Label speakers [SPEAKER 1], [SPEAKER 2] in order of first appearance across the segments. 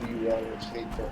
[SPEAKER 1] 3 hours later.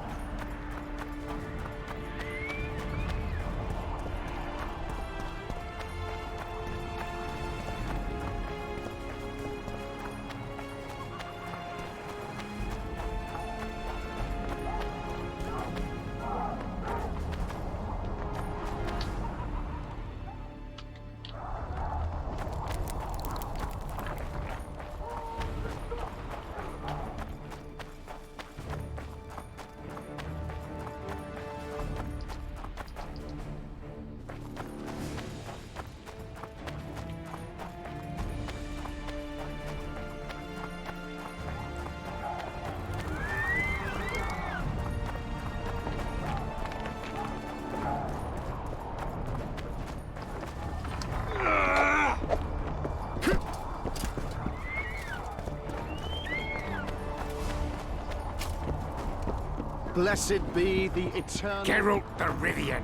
[SPEAKER 2] Blessed be the eternal...
[SPEAKER 3] Geralt the Rivian!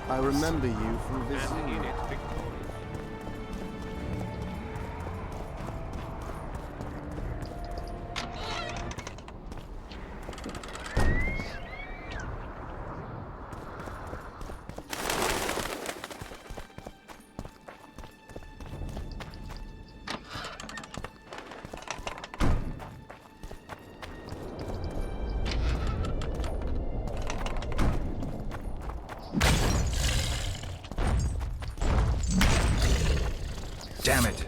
[SPEAKER 2] I remember you from Vizir.
[SPEAKER 3] Damn it!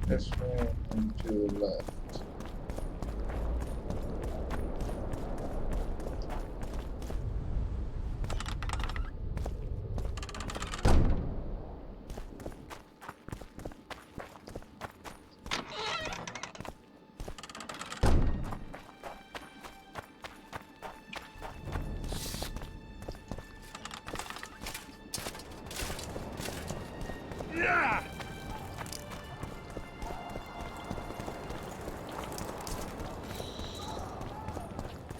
[SPEAKER 1] This one and to the left.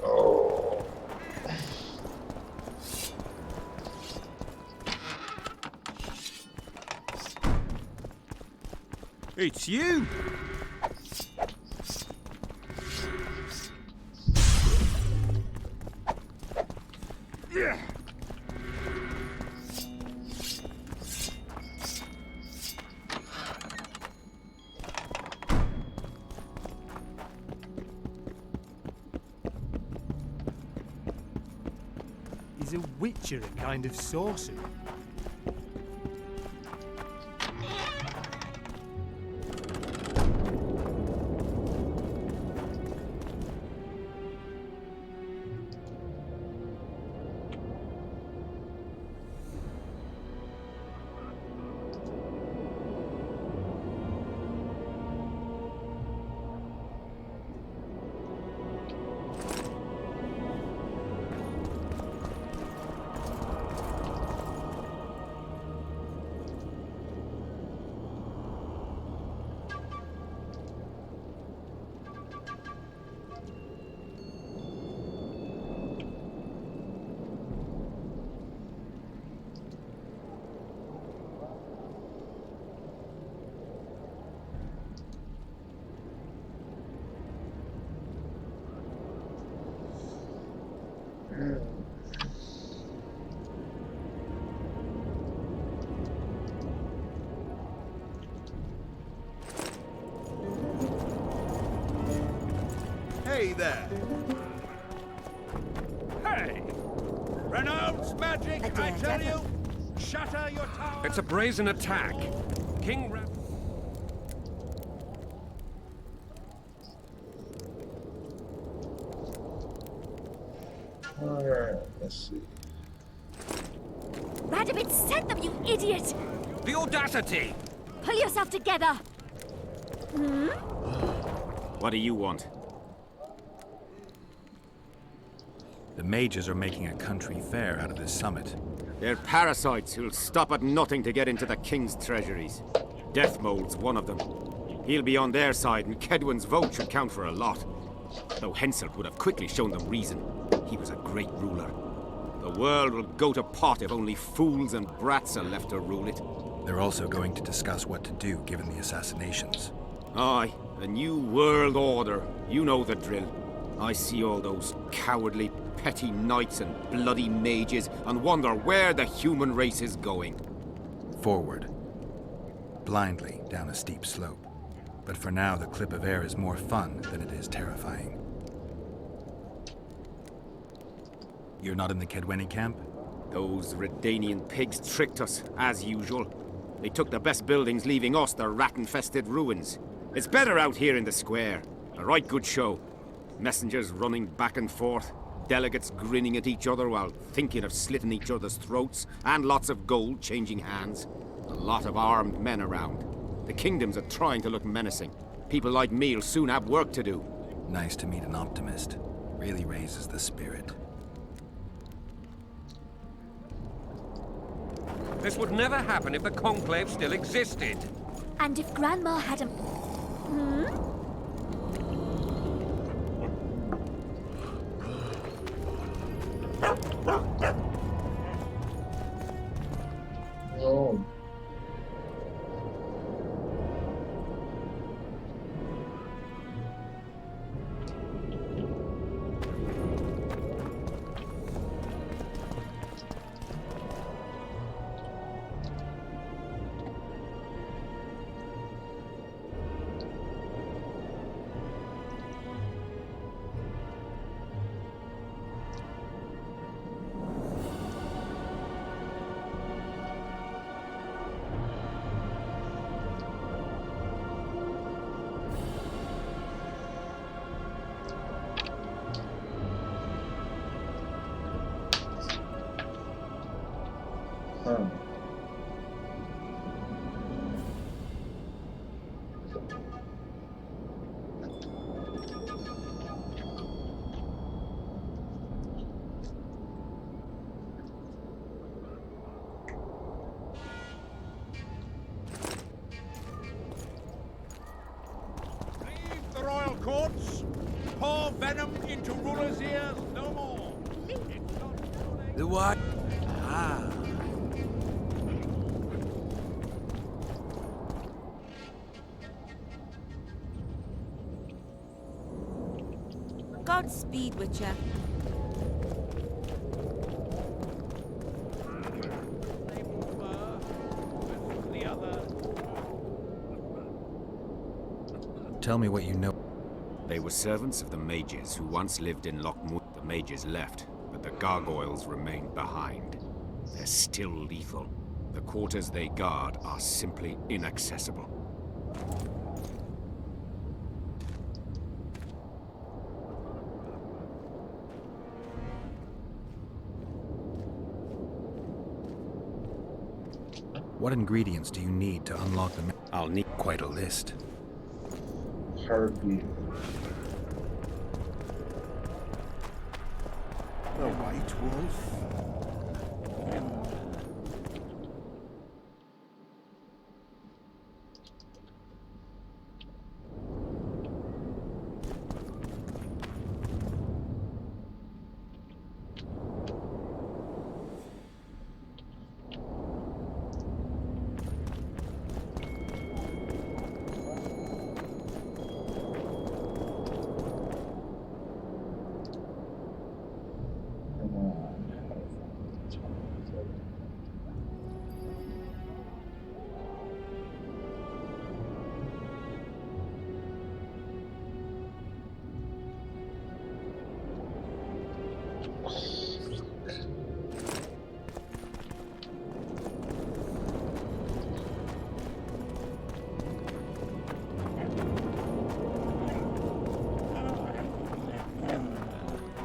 [SPEAKER 1] Oh,
[SPEAKER 3] It's you!
[SPEAKER 4] witchery kind of sorcery.
[SPEAKER 3] Hey there.
[SPEAKER 5] Hey! Renounce magic, I tell you! Shatter your tower!
[SPEAKER 6] It's a brazen attack. King Ra-
[SPEAKER 1] Alright, let's see.
[SPEAKER 7] Radovid sent them, you idiot!
[SPEAKER 6] The audacity!
[SPEAKER 7] Pull yourself together!
[SPEAKER 5] What do you want?
[SPEAKER 8] The mages are making a country fair out of this summit.
[SPEAKER 5] They're parasites who'll stop at nothing to get into the king's treasuries. Deathmold's one of them. He'll be on their side, and Kedwin's vote should count for a lot. Though Henselt would have quickly shown them reason. He was a great ruler. The world will go to pot if only fools and brats are left to rule it.
[SPEAKER 8] They're also going to discuss what to do given the assassinations.
[SPEAKER 5] Aye, a new world order. You know the drill. I see all those cowardly, petty knights and bloody mages and wonder where the human race is going.
[SPEAKER 8] Forward. Blindly down a steep slope. But for now, the clip of air is more fun than it is terrifying. You're not in the Kedweni camp?
[SPEAKER 5] Those Redanian pigs tricked us, as usual. They took the best buildings, leaving us the rat-infested ruins. It's better out here in the square. A right good show. Messengers running back and forth, delegates grinning at each other while thinking of slitting each other's throats, and lots of gold changing hands. A lot of armed men around. The kingdoms are trying to look menacing. People like me'll soon have work to do.
[SPEAKER 8] Nice to meet an optimist. Really raises the spirit.
[SPEAKER 6] This would never happen if the Conclave still existed.
[SPEAKER 7] And if Grandma had a...
[SPEAKER 1] Oh. Huh.
[SPEAKER 5] Leave the royal courts. Pour venom into rulers' ears no more.
[SPEAKER 8] The what? Ah.
[SPEAKER 7] Godspeed, Witcher.
[SPEAKER 8] Tell me what you know.
[SPEAKER 5] They were servants of the mages who once lived in Lochmut. The mages left, but the gargoyles remain behind. They're still lethal. The quarters they guard are simply inaccessible.
[SPEAKER 8] What ingredients do you need to unlock the...
[SPEAKER 5] I'll need
[SPEAKER 8] Quite a list.
[SPEAKER 1] Heartbeat.
[SPEAKER 2] The White Wolf.
[SPEAKER 1] Come on.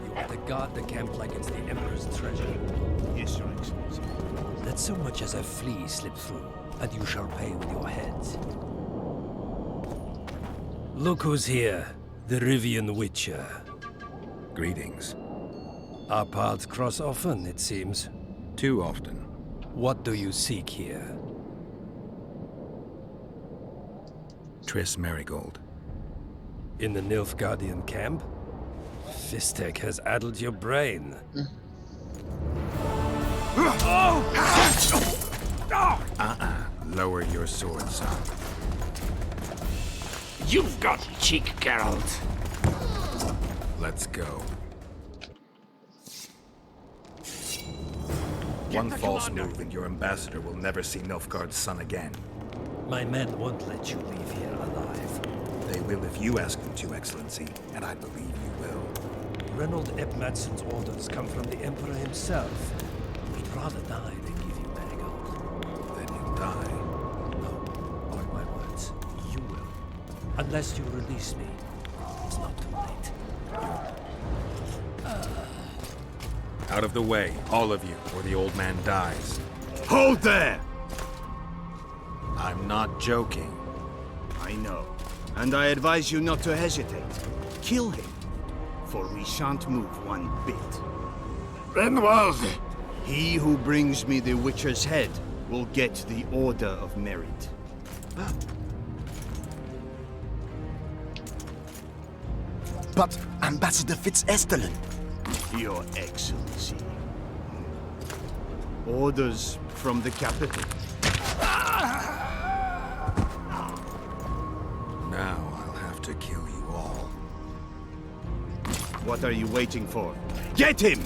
[SPEAKER 9] You are to guard the camp like it's the Emperor's treasure.
[SPEAKER 3] Yes, Your Excellency.
[SPEAKER 9] Let so much as a flea slip through, and you shall pay with your heads. Look who's here, the Rivian Witcher.
[SPEAKER 8] Greetings.
[SPEAKER 9] Our paths cross often, it seems.
[SPEAKER 8] Too often.
[SPEAKER 9] What do you seek here?
[SPEAKER 8] Triss Merigold.
[SPEAKER 9] In the Nilfgaardian camp? Fistek has addled your brain.
[SPEAKER 8] Lower your sword, son.
[SPEAKER 5] You've got cheek, Geralt.
[SPEAKER 8] Let's go. One false move and your ambassador will never see Nilfgaard's son again.
[SPEAKER 9] My men won't let you leave here alive.
[SPEAKER 8] They will if you ask them to, Excellency, and I believe you will.
[SPEAKER 9] Reynold Ep Madsen's orders come from the Emperor himself. He'd rather die than give you Merigold.
[SPEAKER 8] Then he'll die.
[SPEAKER 9] No, mark my words. You will. Unless you release me. It's not too late.
[SPEAKER 8] Out of the way, all of you, or the old man dies.
[SPEAKER 3] Hold there!
[SPEAKER 8] I'm not joking.
[SPEAKER 3] I know. And I advise you not to hesitate. Kill him. For we shan't move one bit.
[SPEAKER 5] Renwald!
[SPEAKER 3] He who brings me the Witcher's head will get the Order of Merit.
[SPEAKER 2] But Ambassador Fitz-Estellen.
[SPEAKER 3] Your Excellency. Orders from the capital.
[SPEAKER 8] Now I'll have to kill you all.
[SPEAKER 3] What are you waiting for? Get him!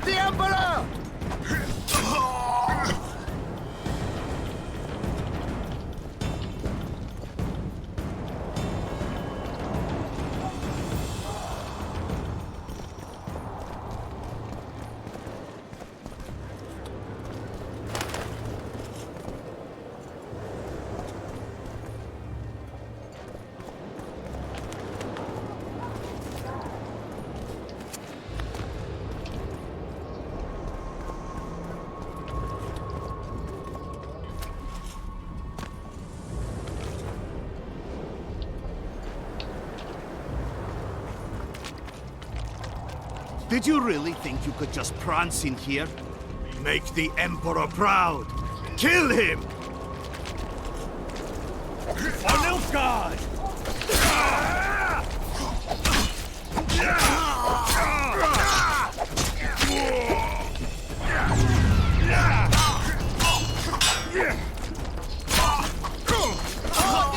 [SPEAKER 2] Resist the Emperor!
[SPEAKER 3] Did you really think you could just prance in here? Make the Emperor proud! Kill him!
[SPEAKER 9] For Nilfgaard!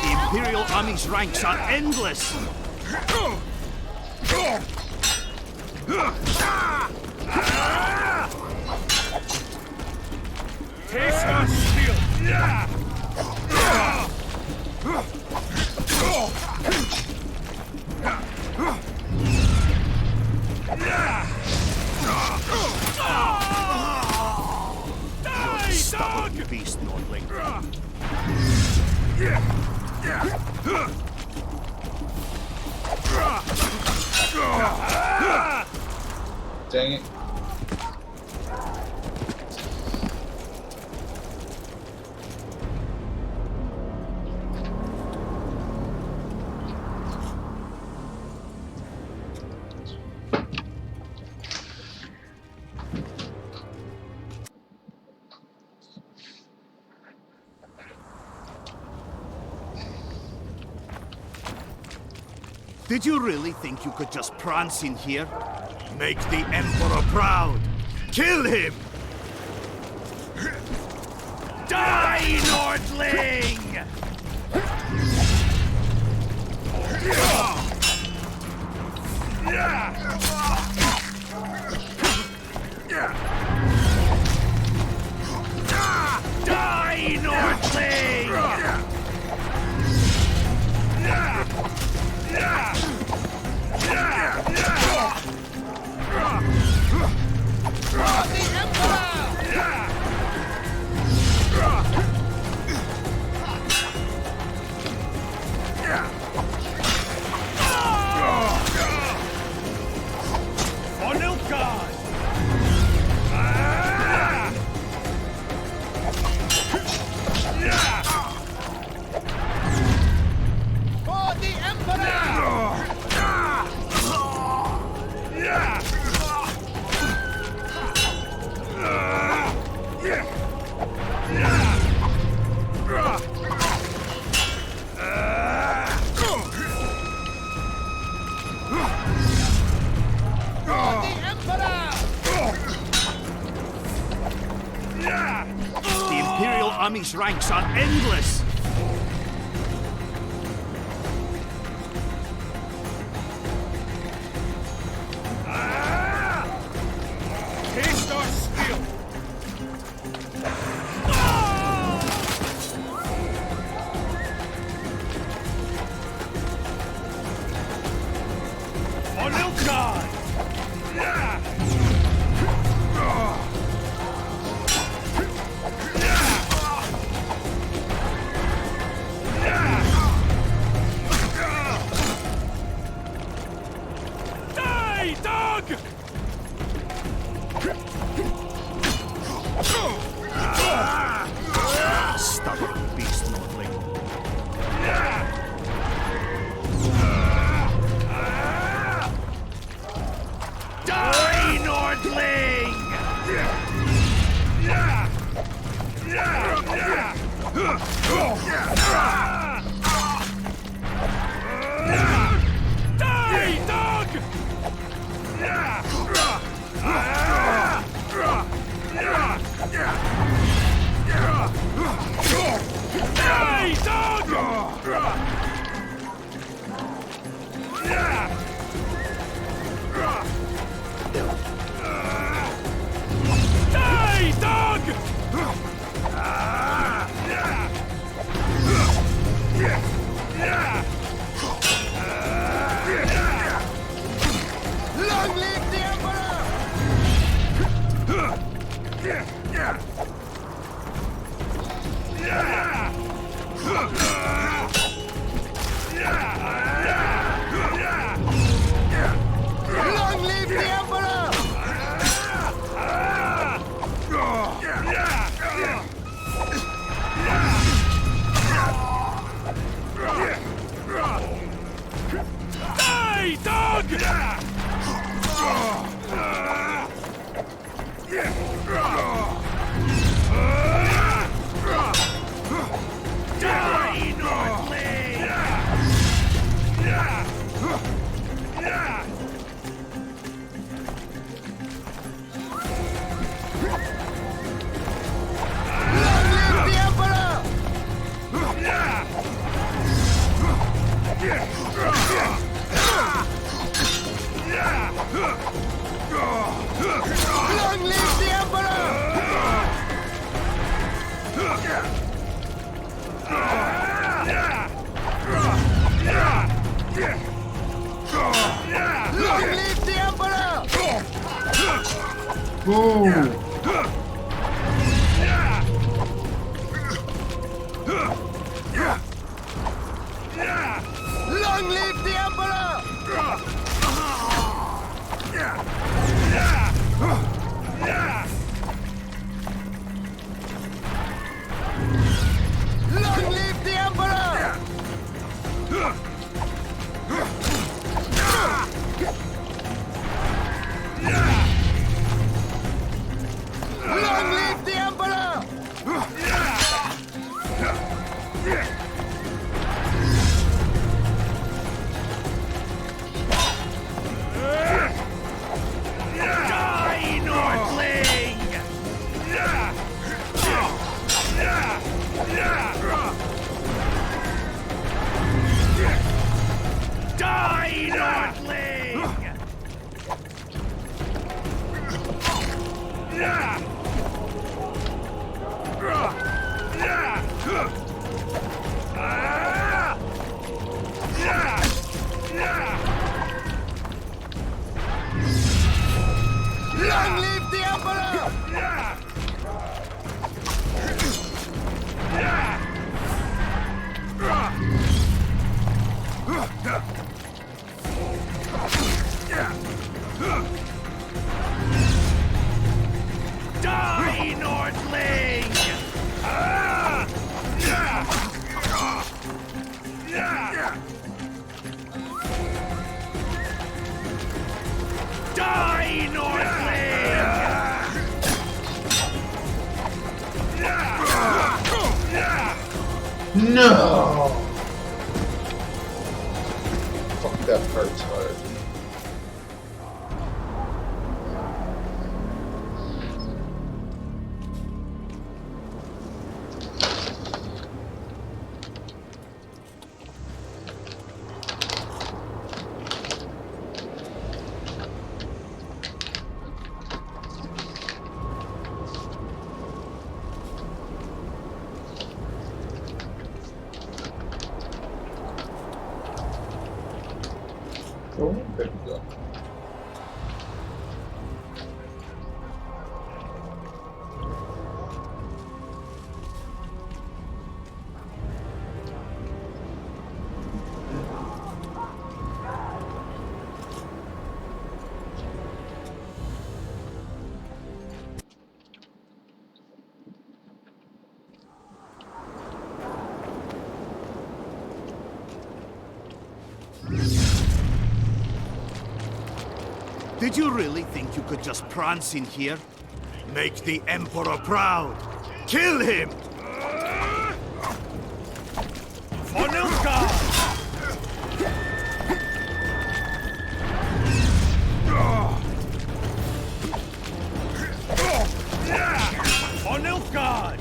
[SPEAKER 3] The Imperial Army's ranks are endless!
[SPEAKER 9] Taste our steel!
[SPEAKER 3] Stubborn beast, Nordling.
[SPEAKER 1] Dang it.
[SPEAKER 3] Did you really think you could just prance in here? Make the Emperor proud! Kill him! Die, Nordling! Die, Nordling!
[SPEAKER 9] For Nilfgaard!
[SPEAKER 2] For the Emperor!
[SPEAKER 3] The Imperial Army's ranks are endless!
[SPEAKER 9] Taste our steel! For Nilfgaard! Die, dog!
[SPEAKER 3] Stubborn beast, Nordling. Die, Nordling!
[SPEAKER 9] Die, dog! Die, dog! Die, Nordling!
[SPEAKER 2] Long live the Emperor! Long live the Emperor! Long live the Emperor!
[SPEAKER 1] Boom!
[SPEAKER 2] Long live the Emperor! Long live the Emperor! Long live the Emperor!
[SPEAKER 9] Die, Nordling! Die, Nordling!
[SPEAKER 2] Long live the Emperor!
[SPEAKER 9] Die, Nordling! Die, Nordling!
[SPEAKER 1] No! Fuck, that hurts hard. Oh, there we go.
[SPEAKER 3] Did you really think you could just prance in here? Make the Emperor proud! Kill him!
[SPEAKER 9] For Nilfgaard! For Nilfgaard!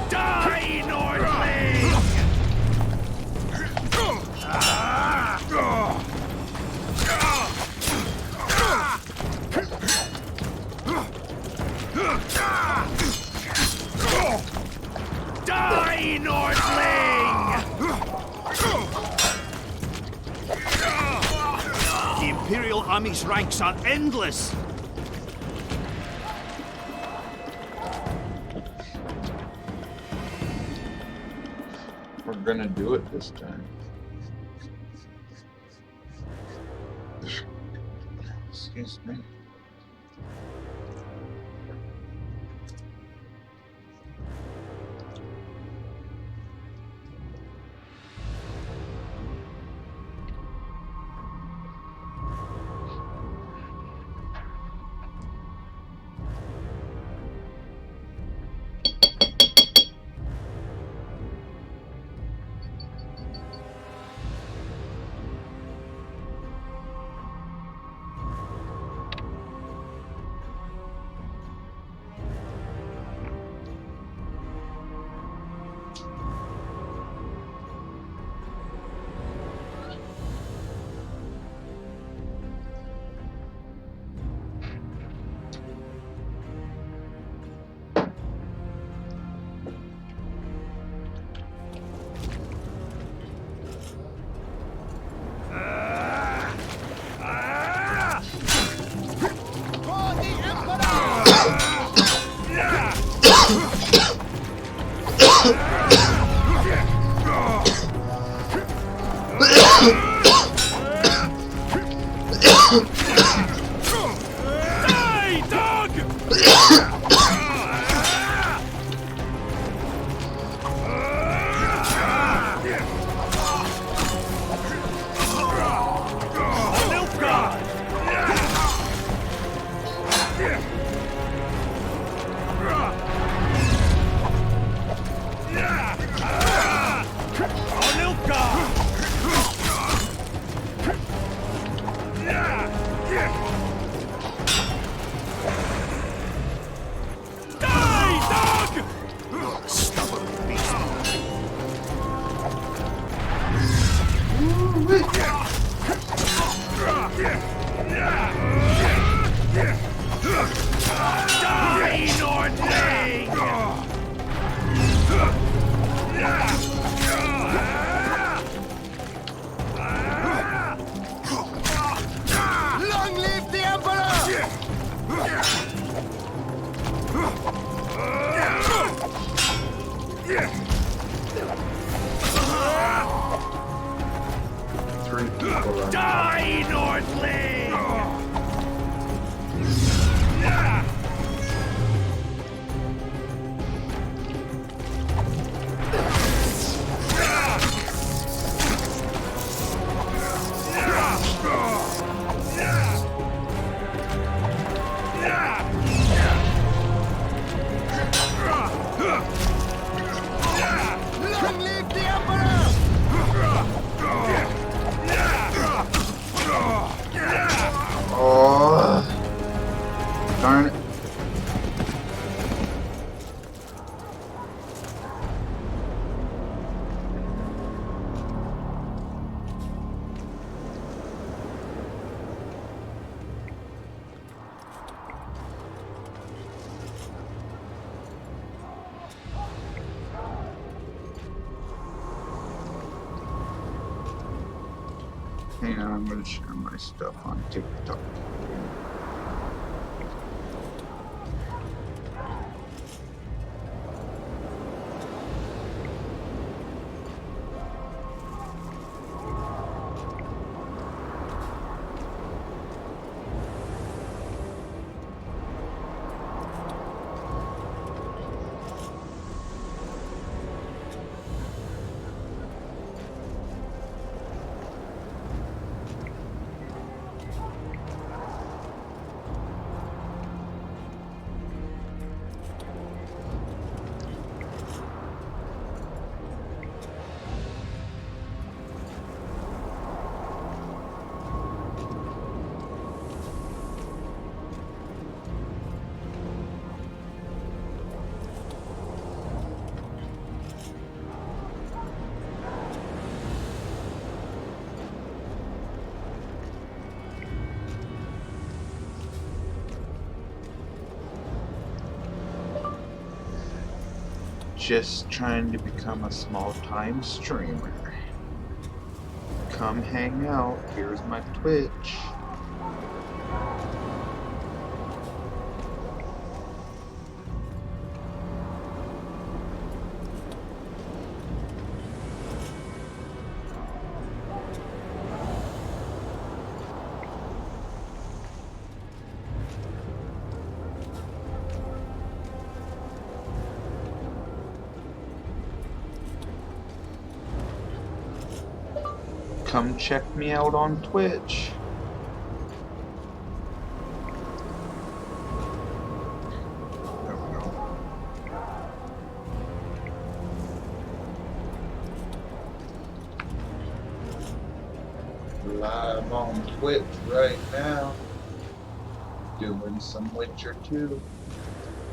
[SPEAKER 9] Die, Nordling! Die, Nordling!
[SPEAKER 3] The Imperial Army's ranks are endless!
[SPEAKER 1] We're gonna do it this time. Excuse me.
[SPEAKER 2] For the Emperor! Long live the Emperor!
[SPEAKER 1] Three people are
[SPEAKER 2] Die, Nordling! Long live the Emperor!
[SPEAKER 1] Oh, darn it. Hang on, I'm gonna share my stuff on TikTok. Just trying to become a small-time streamer. Come hang out. Here's my Twitch. come check me out on Twitch. There we go. Live on Twitch right now, doing some Witcher 2.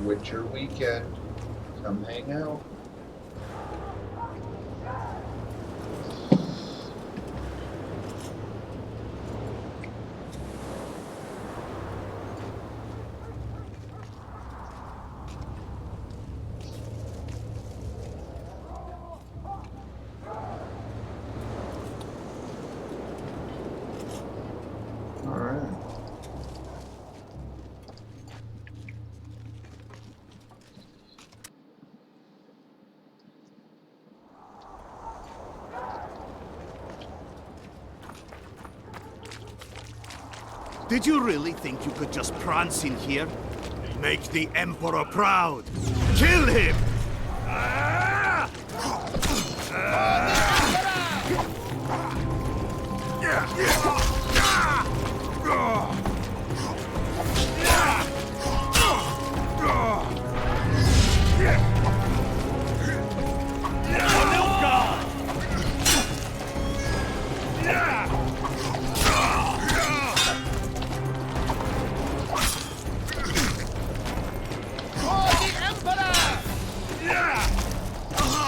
[SPEAKER 1] Witcher weekend. Come hang out. Alright.
[SPEAKER 3] Did you really think you could just prance in here? Make the Emperor proud! Kill him!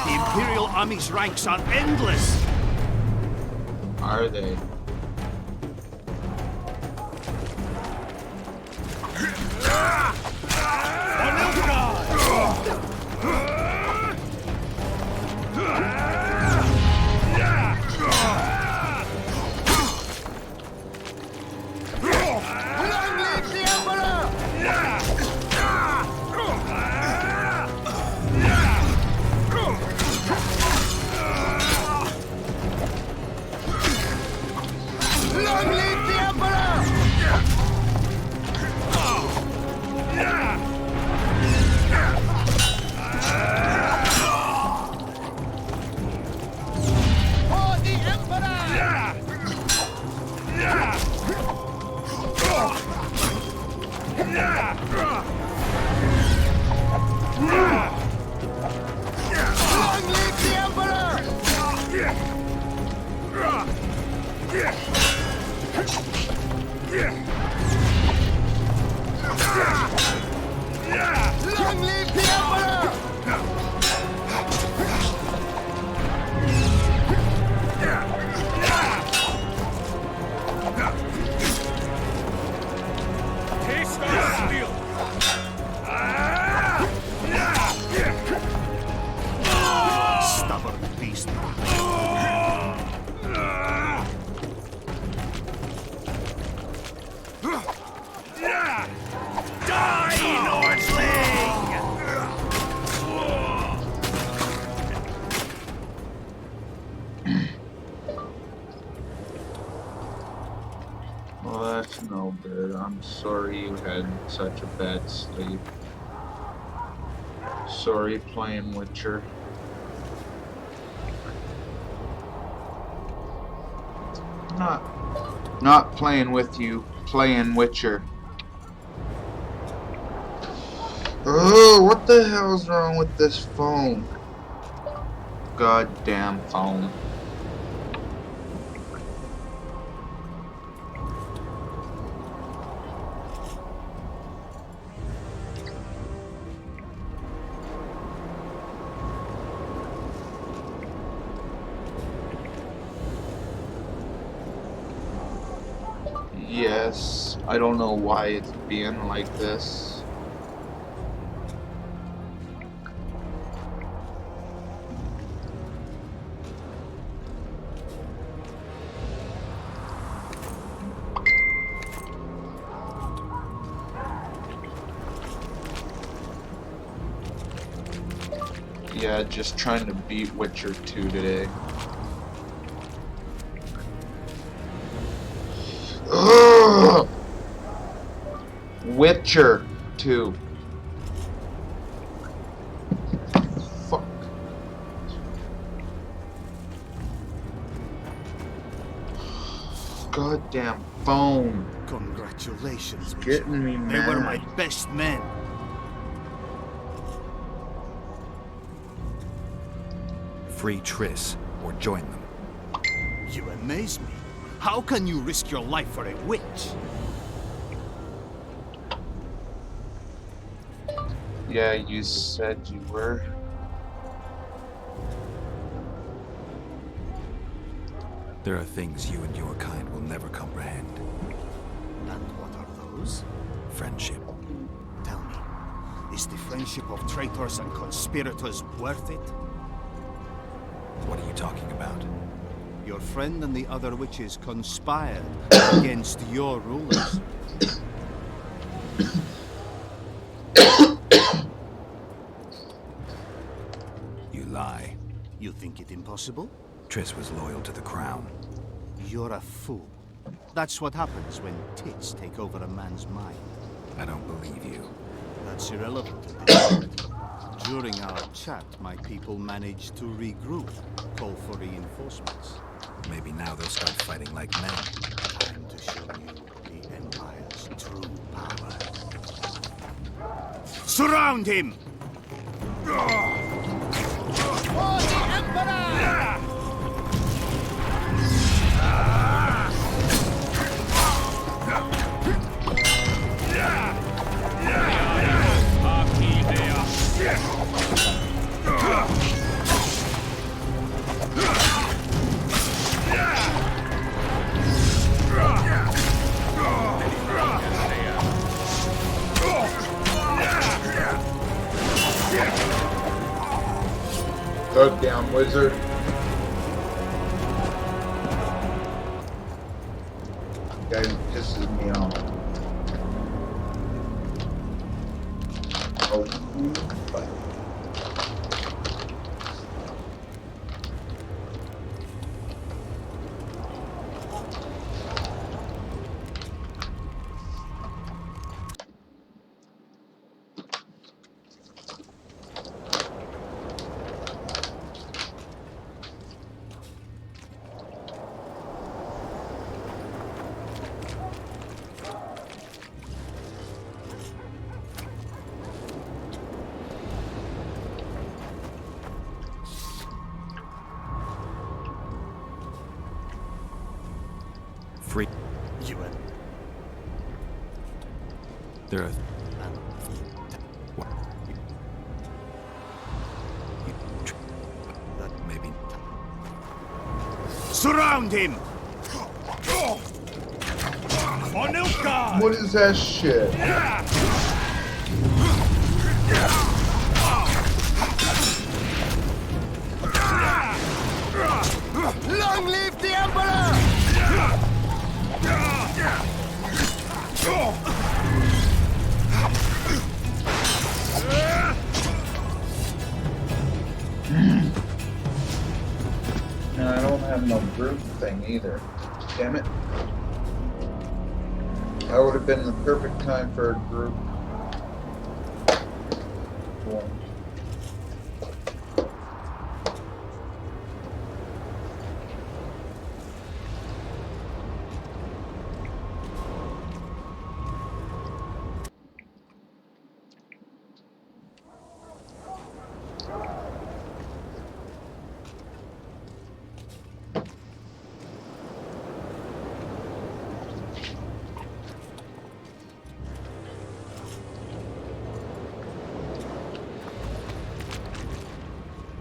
[SPEAKER 3] The Imperial Army's ranks are endless!
[SPEAKER 1] Are they?
[SPEAKER 2] Long live the Emperor! Long live the Emperor! For the Emperor! Long live the Emperor! Long live the Emperor!
[SPEAKER 6] Taste our steel!
[SPEAKER 3] Stubborn beast. Die, Nordling!
[SPEAKER 1] Well, that's no good. I'm sorry you had such a bad sleep. Sorry playing Witcher. Not playing with you, playing Witcher. Oh, what the hell's wrong with this phone? Goddamn phone. Yes, I don't know why it's being like this. Yeah, just trying to beat Witcher 2 today. Ugh! Witcher 2. Fuck. goddamn phone.
[SPEAKER 3] Congratulations, Witcher.
[SPEAKER 1] Getting me
[SPEAKER 3] They were
[SPEAKER 1] mad.
[SPEAKER 3] my best men.
[SPEAKER 8] Free Triss, or join them.
[SPEAKER 3] You amaze me. How can you risk your life for a witch?
[SPEAKER 1] Yeah, you said you were.
[SPEAKER 8] There are things you and your kind will never comprehend.
[SPEAKER 3] And what are those?
[SPEAKER 8] Friendship.
[SPEAKER 3] Tell me, is the friendship of traitors and conspirators worth it?
[SPEAKER 8] What are you talking about?
[SPEAKER 3] Your friend and the other witches conspired against your rulers.
[SPEAKER 8] You lie.
[SPEAKER 3] You think it impossible?
[SPEAKER 8] Triss was loyal to the crown.
[SPEAKER 3] You're a fool. That's what happens when tits take over a man's mind.
[SPEAKER 8] I don't believe you.
[SPEAKER 3] That's irrelevant at this point. During our chat, my people managed to regroup, call for reinforcements.
[SPEAKER 8] Maybe now they'll start fighting like men.
[SPEAKER 3] Time to show you the Empire's true power. Surround him!
[SPEAKER 2] For the Emperor!
[SPEAKER 1] Thug down, wizard. Guy pisses me off. Oh, but
[SPEAKER 8] Free.
[SPEAKER 3] You and
[SPEAKER 8] There are. What? That maybe.
[SPEAKER 3] surround him! On Nilfgaard!
[SPEAKER 1] what is that shit?
[SPEAKER 2] Long live the Emperor!
[SPEAKER 1] No, I don't have no group thing either. Damn it. That would have been the perfect time for a group. One.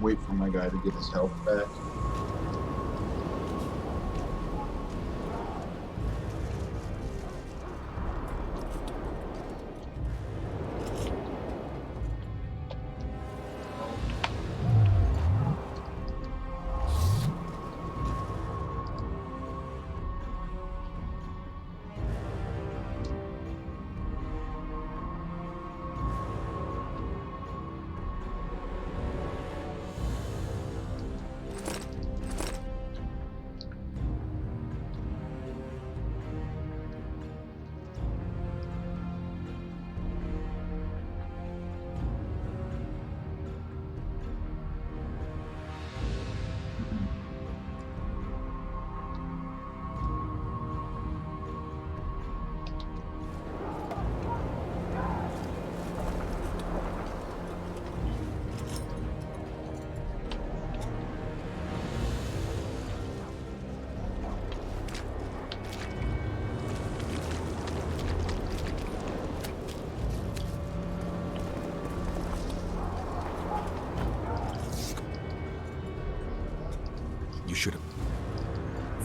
[SPEAKER 1] Wait for my guy to get his health back.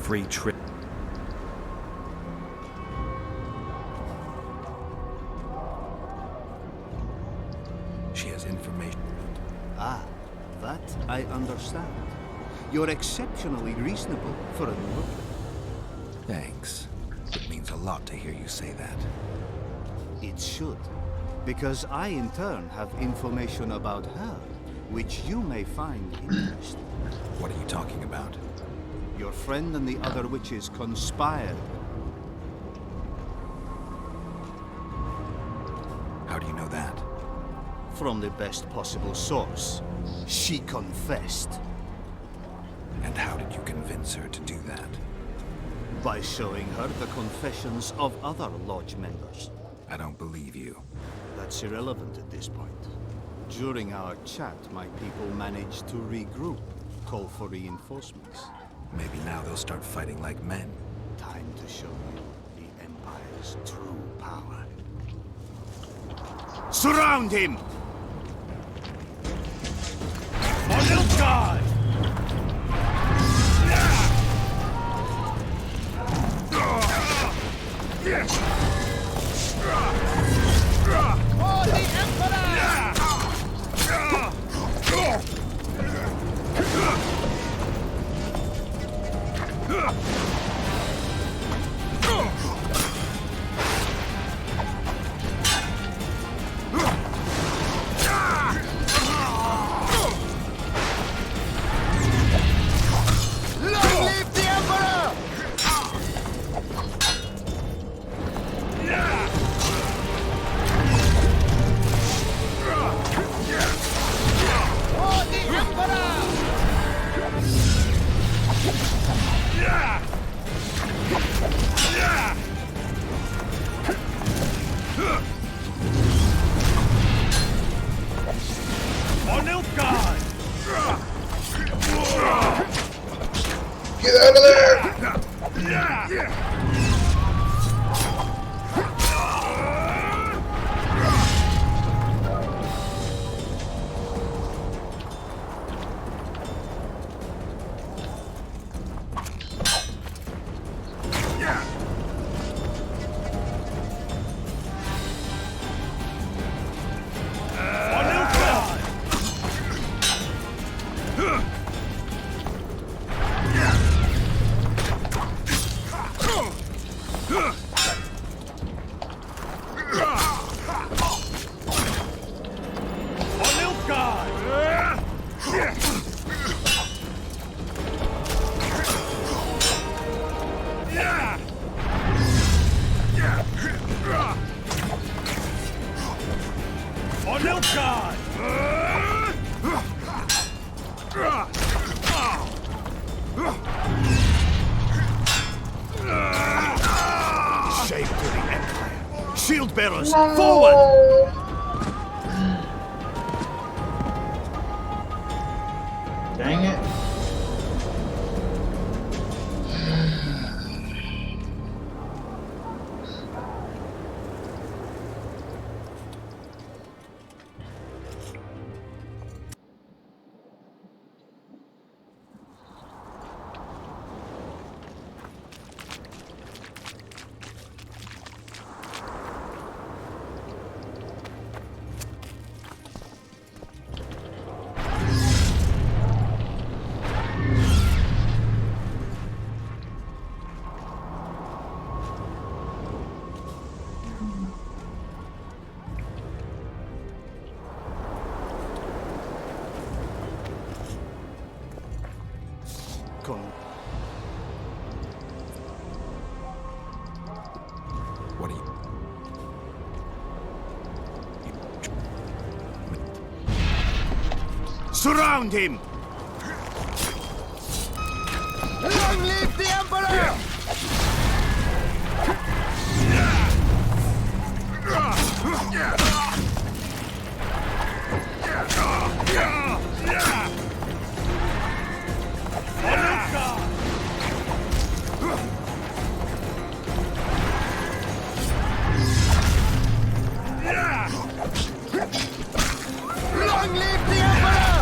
[SPEAKER 8] free trip. She has information.
[SPEAKER 3] Ah, that I understand. You're exceptionally reasonable for a Nord.
[SPEAKER 8] Thanks. It means a lot to hear you say that.
[SPEAKER 3] It should, because I in turn have information about her, which you may find interesting.
[SPEAKER 8] What are you talking about?
[SPEAKER 3] Your friend and the other witches conspired.
[SPEAKER 8] How do you know that?
[SPEAKER 3] From the best possible source. She confessed.
[SPEAKER 8] And how did you convince her to do that?
[SPEAKER 3] By showing her the confessions of other Lodge members.
[SPEAKER 8] I don't believe you.
[SPEAKER 3] That's irrelevant at this point. During our chat, my people managed to regroup, call for reinforcements.
[SPEAKER 8] Maybe now they'll start fighting like men.
[SPEAKER 3] Time to show you the Empire's true power. Surround him!
[SPEAKER 2] For the Emperor! Long live the Emperor! For the Emperor!
[SPEAKER 1] Get out of there!
[SPEAKER 3] Shame to the Empire. Shield bearers, forward!
[SPEAKER 1] Dang it.
[SPEAKER 3] Con
[SPEAKER 8] What are you...
[SPEAKER 3] surround him!
[SPEAKER 2] Long live the Emperor! Long live the Emperor!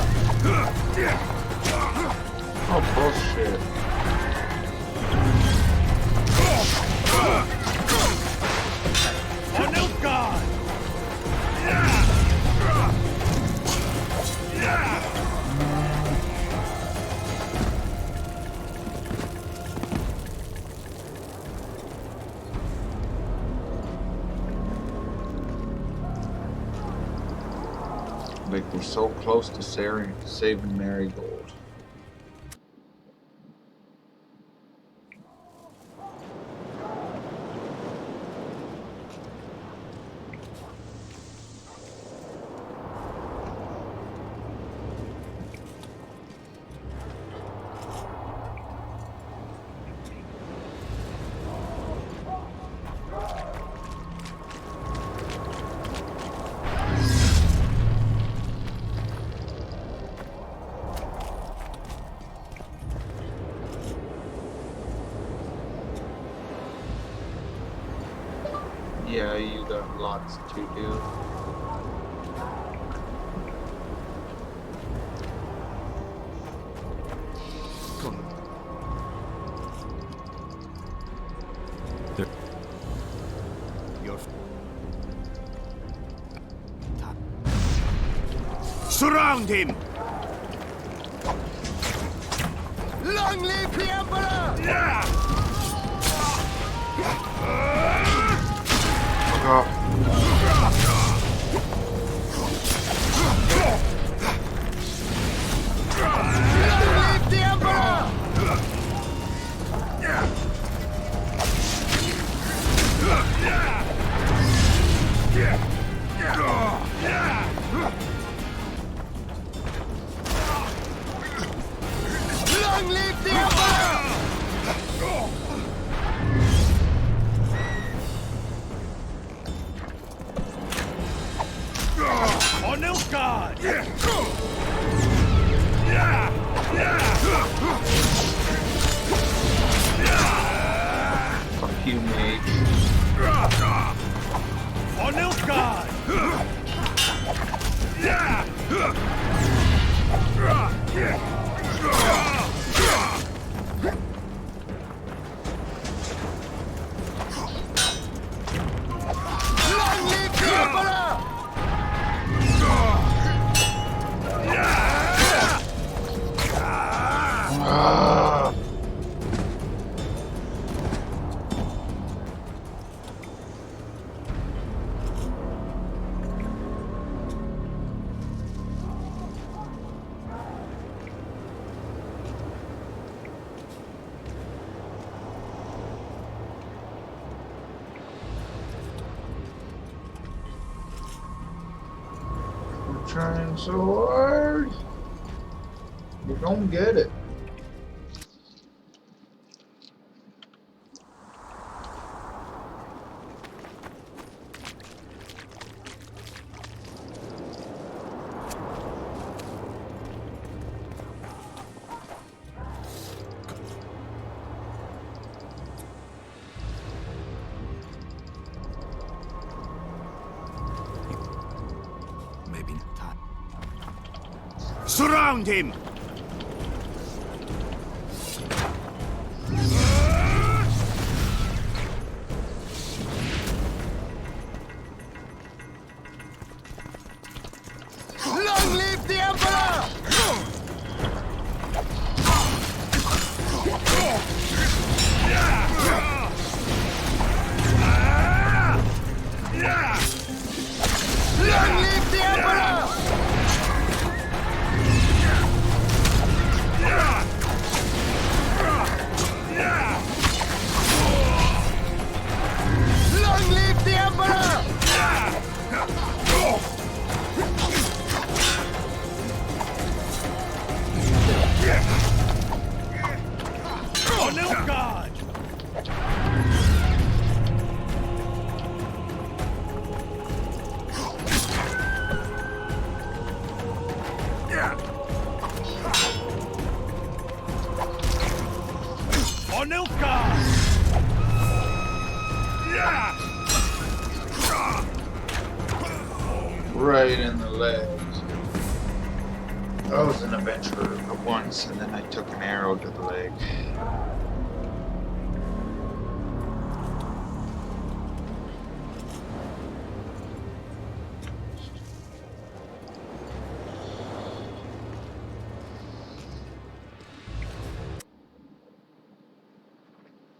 [SPEAKER 1] Like we're so close to saving Marigold. Yeah, you got lots to do.
[SPEAKER 3] Surround him!
[SPEAKER 2] Long live the Emperor!
[SPEAKER 1] Fuck off.
[SPEAKER 2] Long live the Emperor! Long live the Emperor!
[SPEAKER 9] On Nilfgaard!
[SPEAKER 1] Fuck you, mate.
[SPEAKER 9] On Nilfgaard!
[SPEAKER 2] Long live the Emperor!
[SPEAKER 1] Ah. We're trying so hard. We don't get it.
[SPEAKER 8] Maybe time.
[SPEAKER 3] Surround him!
[SPEAKER 2] Long live the Emperor! Long live the Emperor! Long live the Emperor!
[SPEAKER 9] On Nilfgaard! On Nilfgaard!
[SPEAKER 1] Right in the legs. I was an adventurer once, and then I took an arrow to the leg.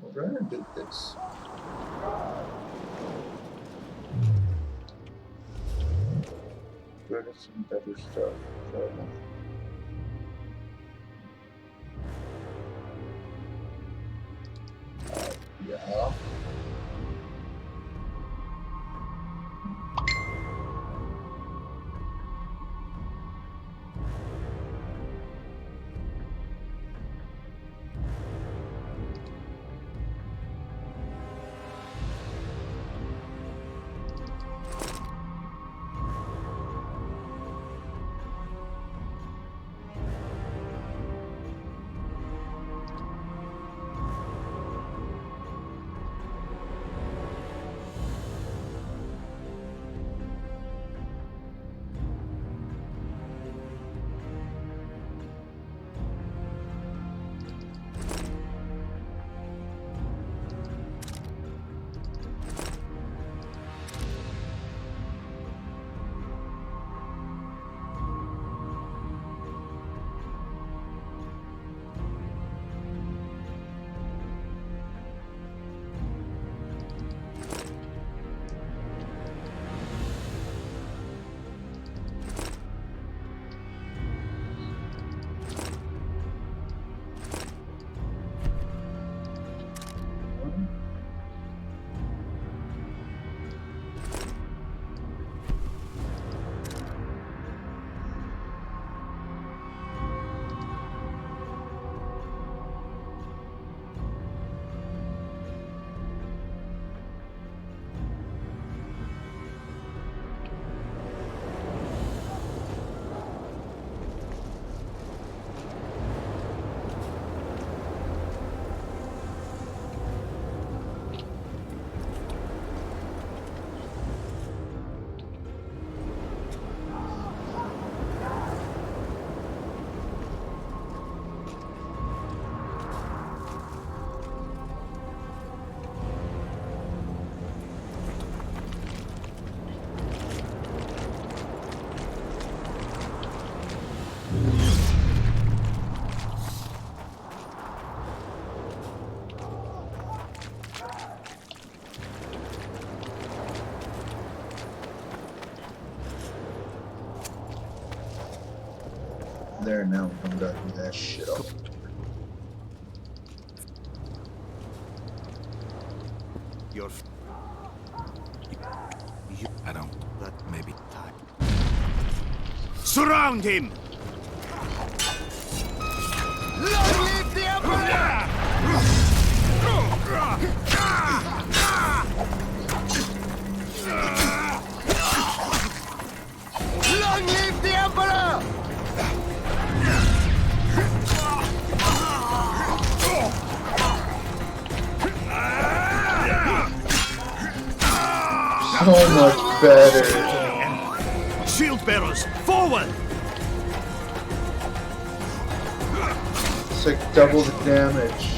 [SPEAKER 1] We're gonna do this. Good. got some better stuff. So. Yeah. There now, I'm done with that shit up.
[SPEAKER 3] You're...
[SPEAKER 8] I don't. That maybe time.
[SPEAKER 3] Surround him!
[SPEAKER 2] Long live the Emperor! Long live the Emperor!
[SPEAKER 1] So much better.
[SPEAKER 3] Shield bearers, forward!
[SPEAKER 1] It's like double the damage.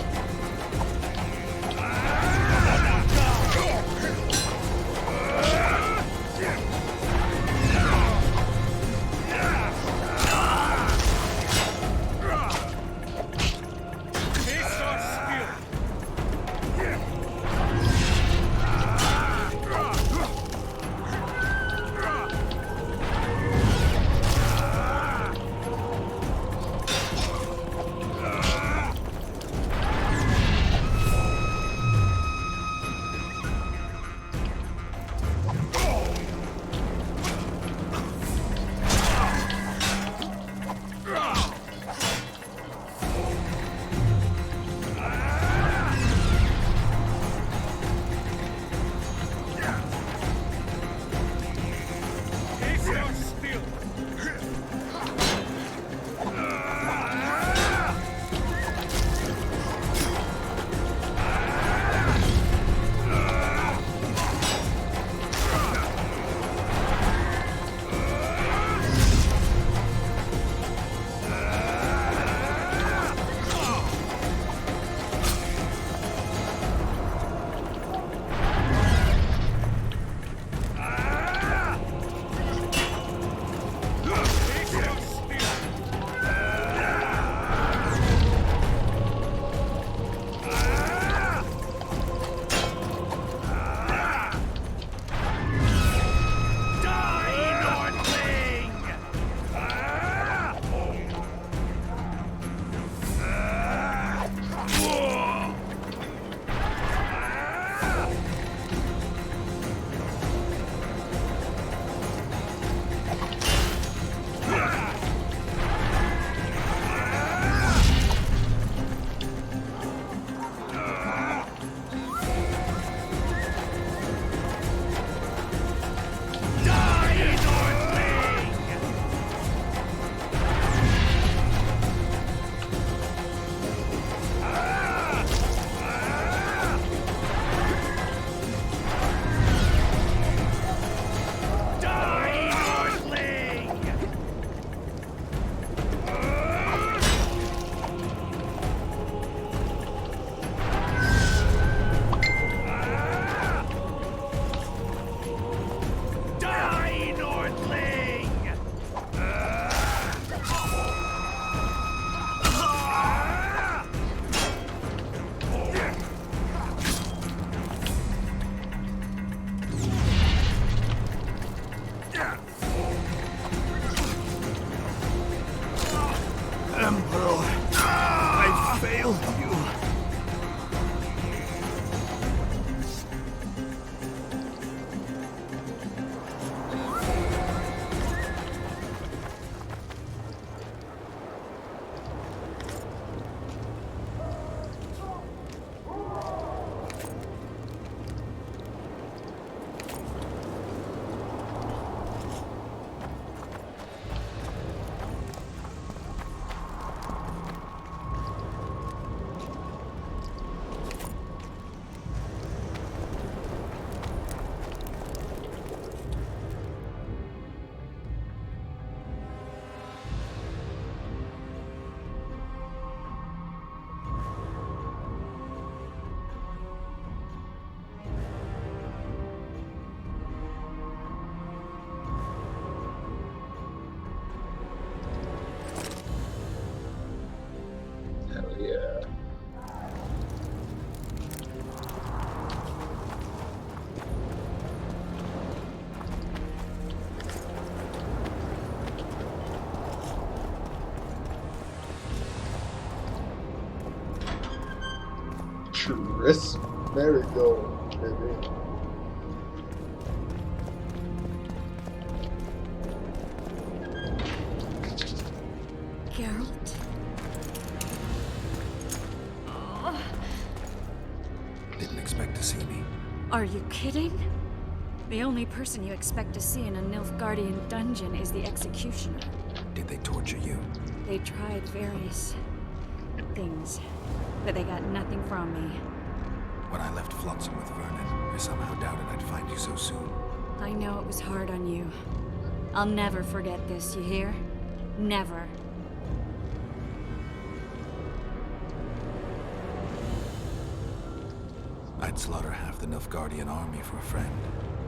[SPEAKER 1] Triss Marigold, baby.
[SPEAKER 7] Geralt?
[SPEAKER 8] Didn't expect to see me.
[SPEAKER 7] Are you kidding? The only person you expect to see in a Nilfgaardian dungeon is the executioner.
[SPEAKER 8] Did they torture you?
[SPEAKER 7] They tried various things, but they got nothing from me.
[SPEAKER 8] When I left Flotsam with Vernon, I somehow doubted I'd find you so soon.
[SPEAKER 7] I know it was hard on you. I'll never forget this, you hear? Never.
[SPEAKER 8] I'd slaughter half the Nilfgaardian army for a friend.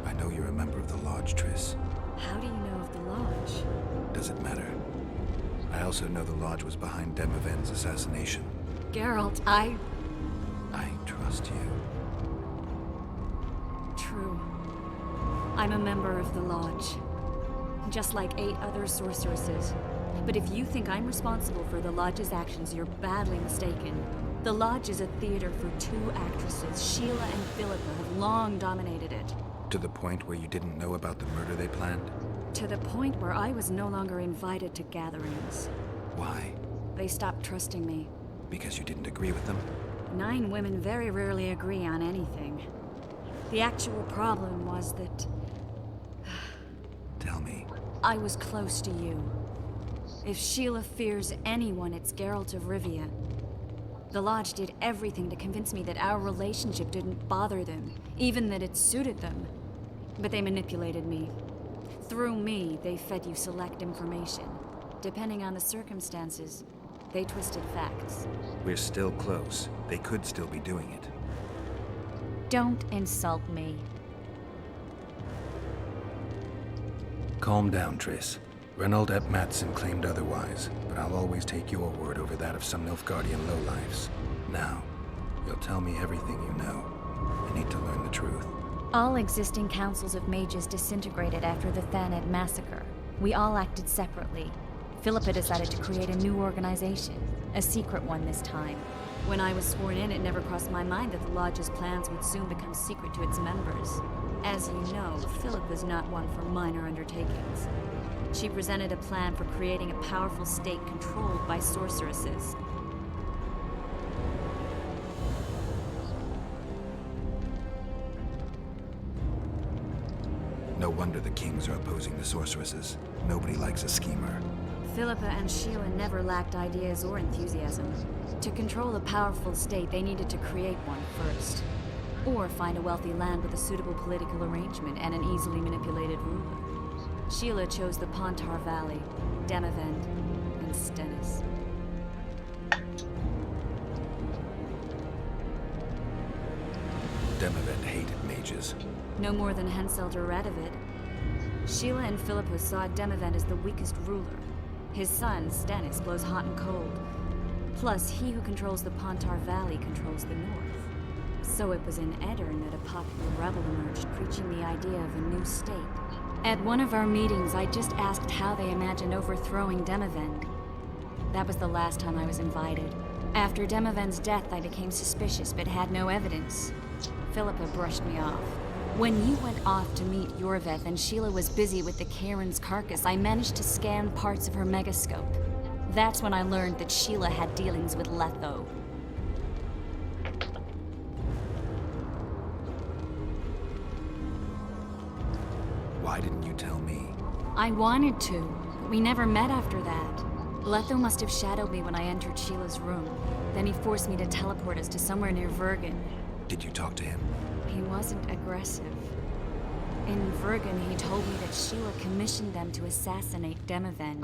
[SPEAKER 8] I know you're a member of the Lodge, Triss.
[SPEAKER 7] How do you know of the Lodge?
[SPEAKER 8] Does it matter? I also know the Lodge was behind Demiven's assassination.
[SPEAKER 7] Geralt, I...
[SPEAKER 8] Trust you.
[SPEAKER 7] True. I'm a member of the Lodge. Just like 8 other sorceresses. But if you think I'm responsible for the Lodge's actions, you're badly mistaken. The Lodge is a theater for 2 actresses. Sheila and Philippa have long dominated it.
[SPEAKER 8] To the point where you didn't know about the murder they planned?
[SPEAKER 7] To the point where I was no longer invited to gatherings.
[SPEAKER 8] Why?
[SPEAKER 7] They stopped trusting me.
[SPEAKER 8] Because you didn't agree with them?
[SPEAKER 7] 9 women very rarely agree on anything. The actual problem was that
[SPEAKER 8] Tell me.
[SPEAKER 7] I was close to you. If Sheila fears anyone, it's Geralt of Rivia. The Lodge did everything to convince me that our relationship didn't bother them, even that it suited them. But they manipulated me. Through me, they fed you select information. Depending on the circumstances, they twisted facts.
[SPEAKER 8] We're still close. They could still be doing it.
[SPEAKER 7] Don't insult me.
[SPEAKER 8] Calm down, Triss. Reynold Ep Matson claimed otherwise, but I'll always take your word over that of some Nilfgaardian lowlifes. Now, you'll tell me everything you know. I need to learn the truth.
[SPEAKER 7] All existing councils of mages disintegrated after the Thaned massacre. We all acted separately. Philippa decided to create a new organization, a secret one this time. When I was sworn in, it never crossed my mind that the Lodge's plans would soon become secret to its members. As you know, Philippa's not one for minor undertakings. She presented a plan for creating a powerful state controlled by sorceresses.
[SPEAKER 8] No wonder the kings are opposing the sorceresses. Nobody likes a schemer.
[SPEAKER 7] Philippa and Sheila never lacked ideas or enthusiasm. To control a powerful state, they needed to create one first. Or find a wealthy land with a suitable political arrangement and an easily manipulated ruler. Sheila chose the Pontar Valley, Demavend, and Stennis.
[SPEAKER 8] Demavend hated mages.
[SPEAKER 7] No more than Henselt or Radovid. Sheila and Philippa saw Demavend as the weakest ruler. His son, Stennis, blows hot and cold. Plus, he who controls the Pontar Valley controls the north. So it was in Edirn that a popular rebel emerged, preaching the idea of a new state. At one of our meetings, I just asked how they imagined overthrowing Demavend. That was the last time I was invited. After Demavend's death, I became suspicious, but had no evidence. Philippa brushed me off. When you went off to meet Yorveth and Sheila was busy with the Karen's carcass, I managed to scan parts of her megascope. That's when I learned that Sheila had dealings with Letho.
[SPEAKER 8] Why didn't you tell me?
[SPEAKER 7] I wanted to, but we never met after that. Letho must have shadowed me when I entered Sheila's room. Then he forced me to teleport us to somewhere near Vergen.
[SPEAKER 8] Did you talk to him?
[SPEAKER 7] He wasn't aggressive. In Vergen, he told me that Sheila commissioned them to assassinate Demavend.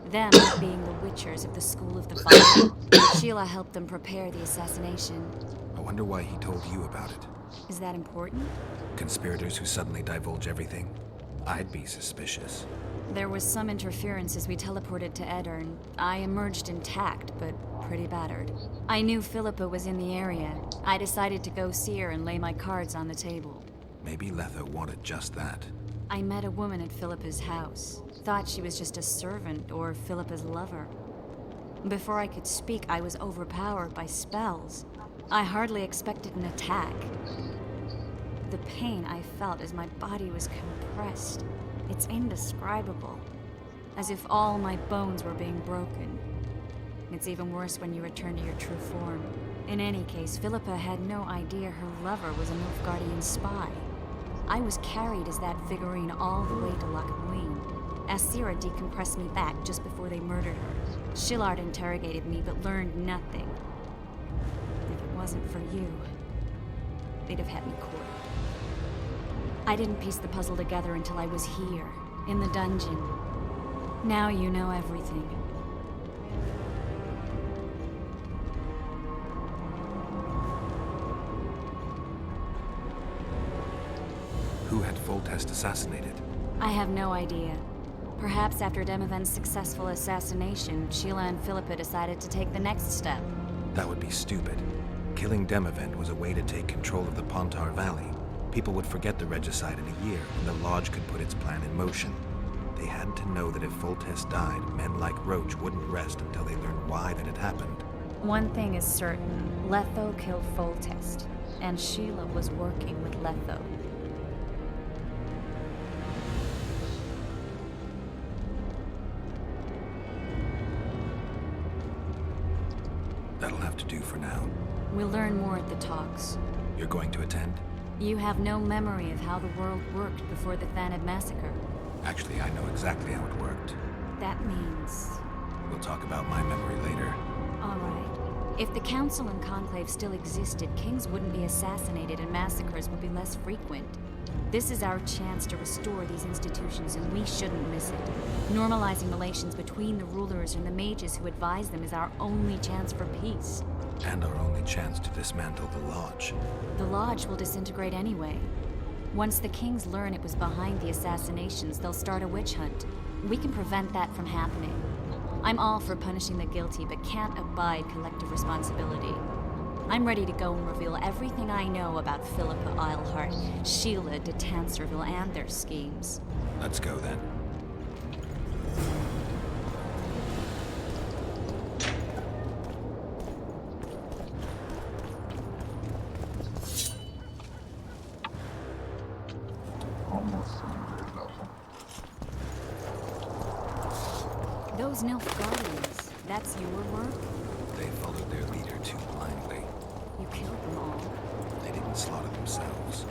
[SPEAKER 7] Them being the Witchers of the School of the Fire. Sheila helped them prepare the assassination.
[SPEAKER 8] I wonder why he told you about it.
[SPEAKER 7] Is that important?
[SPEAKER 8] Conspirators who suddenly divulge everything? I'd be suspicious.
[SPEAKER 7] There was some interference as we teleported to Edirn. I emerged intact, but pretty battered. I knew Philippa was in the area. I decided to go see her and lay my cards on the table.
[SPEAKER 8] Maybe Letho wanted just that.
[SPEAKER 7] I met a woman at Philippa's house. Thought she was just a servant or Philippa's lover. Before I could speak, I was overpowered by spells. I hardly expected an attack. The pain I felt as my body was compressed, it's indescribable. As if all my bones were being broken. It's even worse when you return to your true form. In any case, Philippa had no idea her lover was a Nilfgaardian spy. I was carried as that figurine all the way to Lockerbleen. Asira decompressed me back just before they murdered her. Shillard interrogated me but learned nothing. If it wasn't for you, they'd have had me quartered. I didn't piece the puzzle together until I was here, in the dungeon. Now you know everything.
[SPEAKER 8] Who had Foltest assassinated?
[SPEAKER 7] I have no idea. Perhaps after Demavend's successful assassination, Sheila and Philippa decided to take the next step.
[SPEAKER 8] That would be stupid. Killing Demavend was a way to take control of the Pontar Valley. People would forget the regicide in a year, and the Lodge could put its plan in motion. They had to know that if Foltest died, men like Roach wouldn't rest until they learned why that had happened.
[SPEAKER 7] One thing is certain. Letho killed Foltest, and Sheila was working with Letho.
[SPEAKER 8] That'll have to do for now.
[SPEAKER 7] We'll learn more at the talks.
[SPEAKER 8] You're going to attend?
[SPEAKER 7] You have no memory of how the world worked before the Thanad massacre.
[SPEAKER 8] Actually, I know exactly how it worked.
[SPEAKER 7] That means...
[SPEAKER 8] We'll talk about my memory later.
[SPEAKER 7] All right. If the Council and Conclave still existed, kings wouldn't be assassinated and massacres would be less frequent. This is our chance to restore these institutions, and we shouldn't miss it. Normalizing relations between the rulers and the mages who advise them is our only chance for peace.
[SPEAKER 8] And our only chance to dismantle the Lodge.
[SPEAKER 7] The Lodge will disintegrate anyway. Once the kings learn it was behind the assassinations, they'll start a witch hunt. We can prevent that from happening. I'm all for punishing the guilty, but can't abide collective responsibility. I'm ready to go and reveal everything I know about Philippa Eilhart, Sheila de Tanserville, and their schemes.
[SPEAKER 8] Let's go then.
[SPEAKER 1] Almost 100 level.
[SPEAKER 7] Those Nilfgaardians, that's your work?
[SPEAKER 8] They followed their leader too blindly.
[SPEAKER 7] You killed them all.
[SPEAKER 8] They didn't slaughter themselves.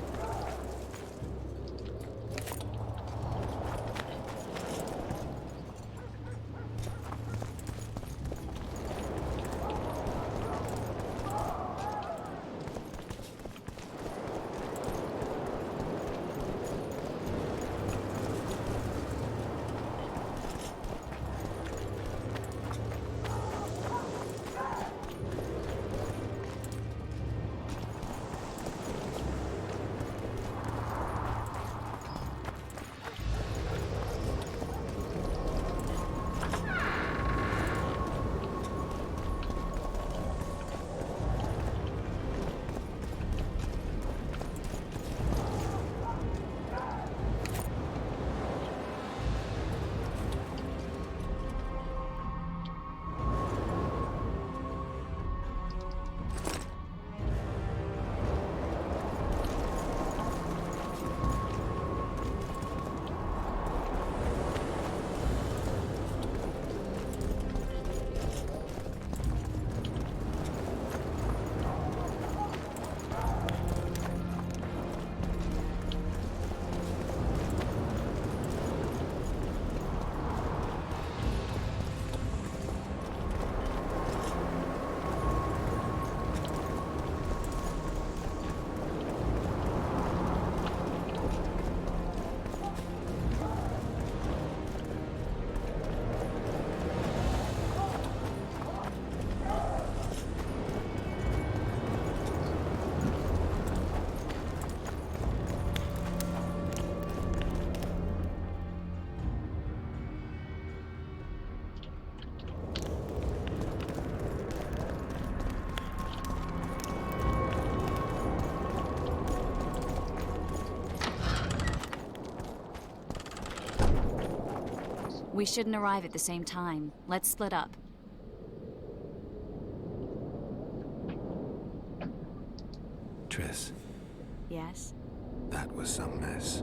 [SPEAKER 7] We shouldn't arrive at the same time. Let's split up. Yes?
[SPEAKER 8] That was some mess.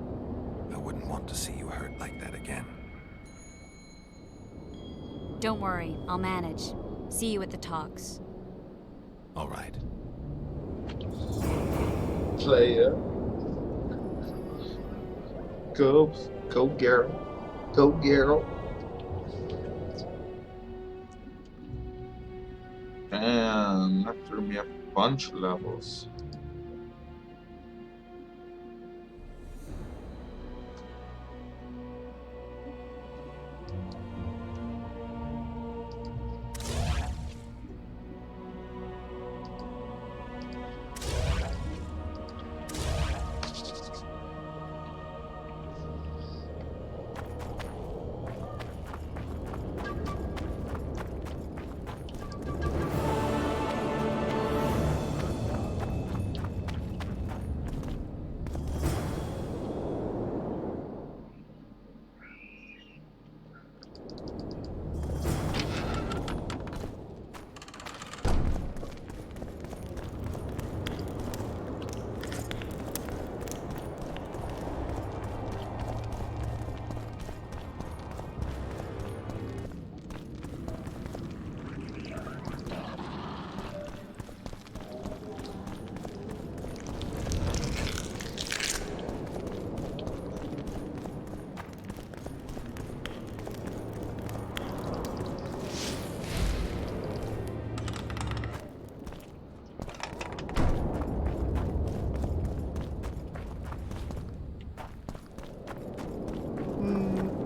[SPEAKER 8] I wouldn't want to see you hurt like that again.
[SPEAKER 7] Don't worry, I'll manage. See you at the talks.
[SPEAKER 8] All right.
[SPEAKER 1] Player. Go Geralt. Go Geralt. And that threw me a bunch of levels.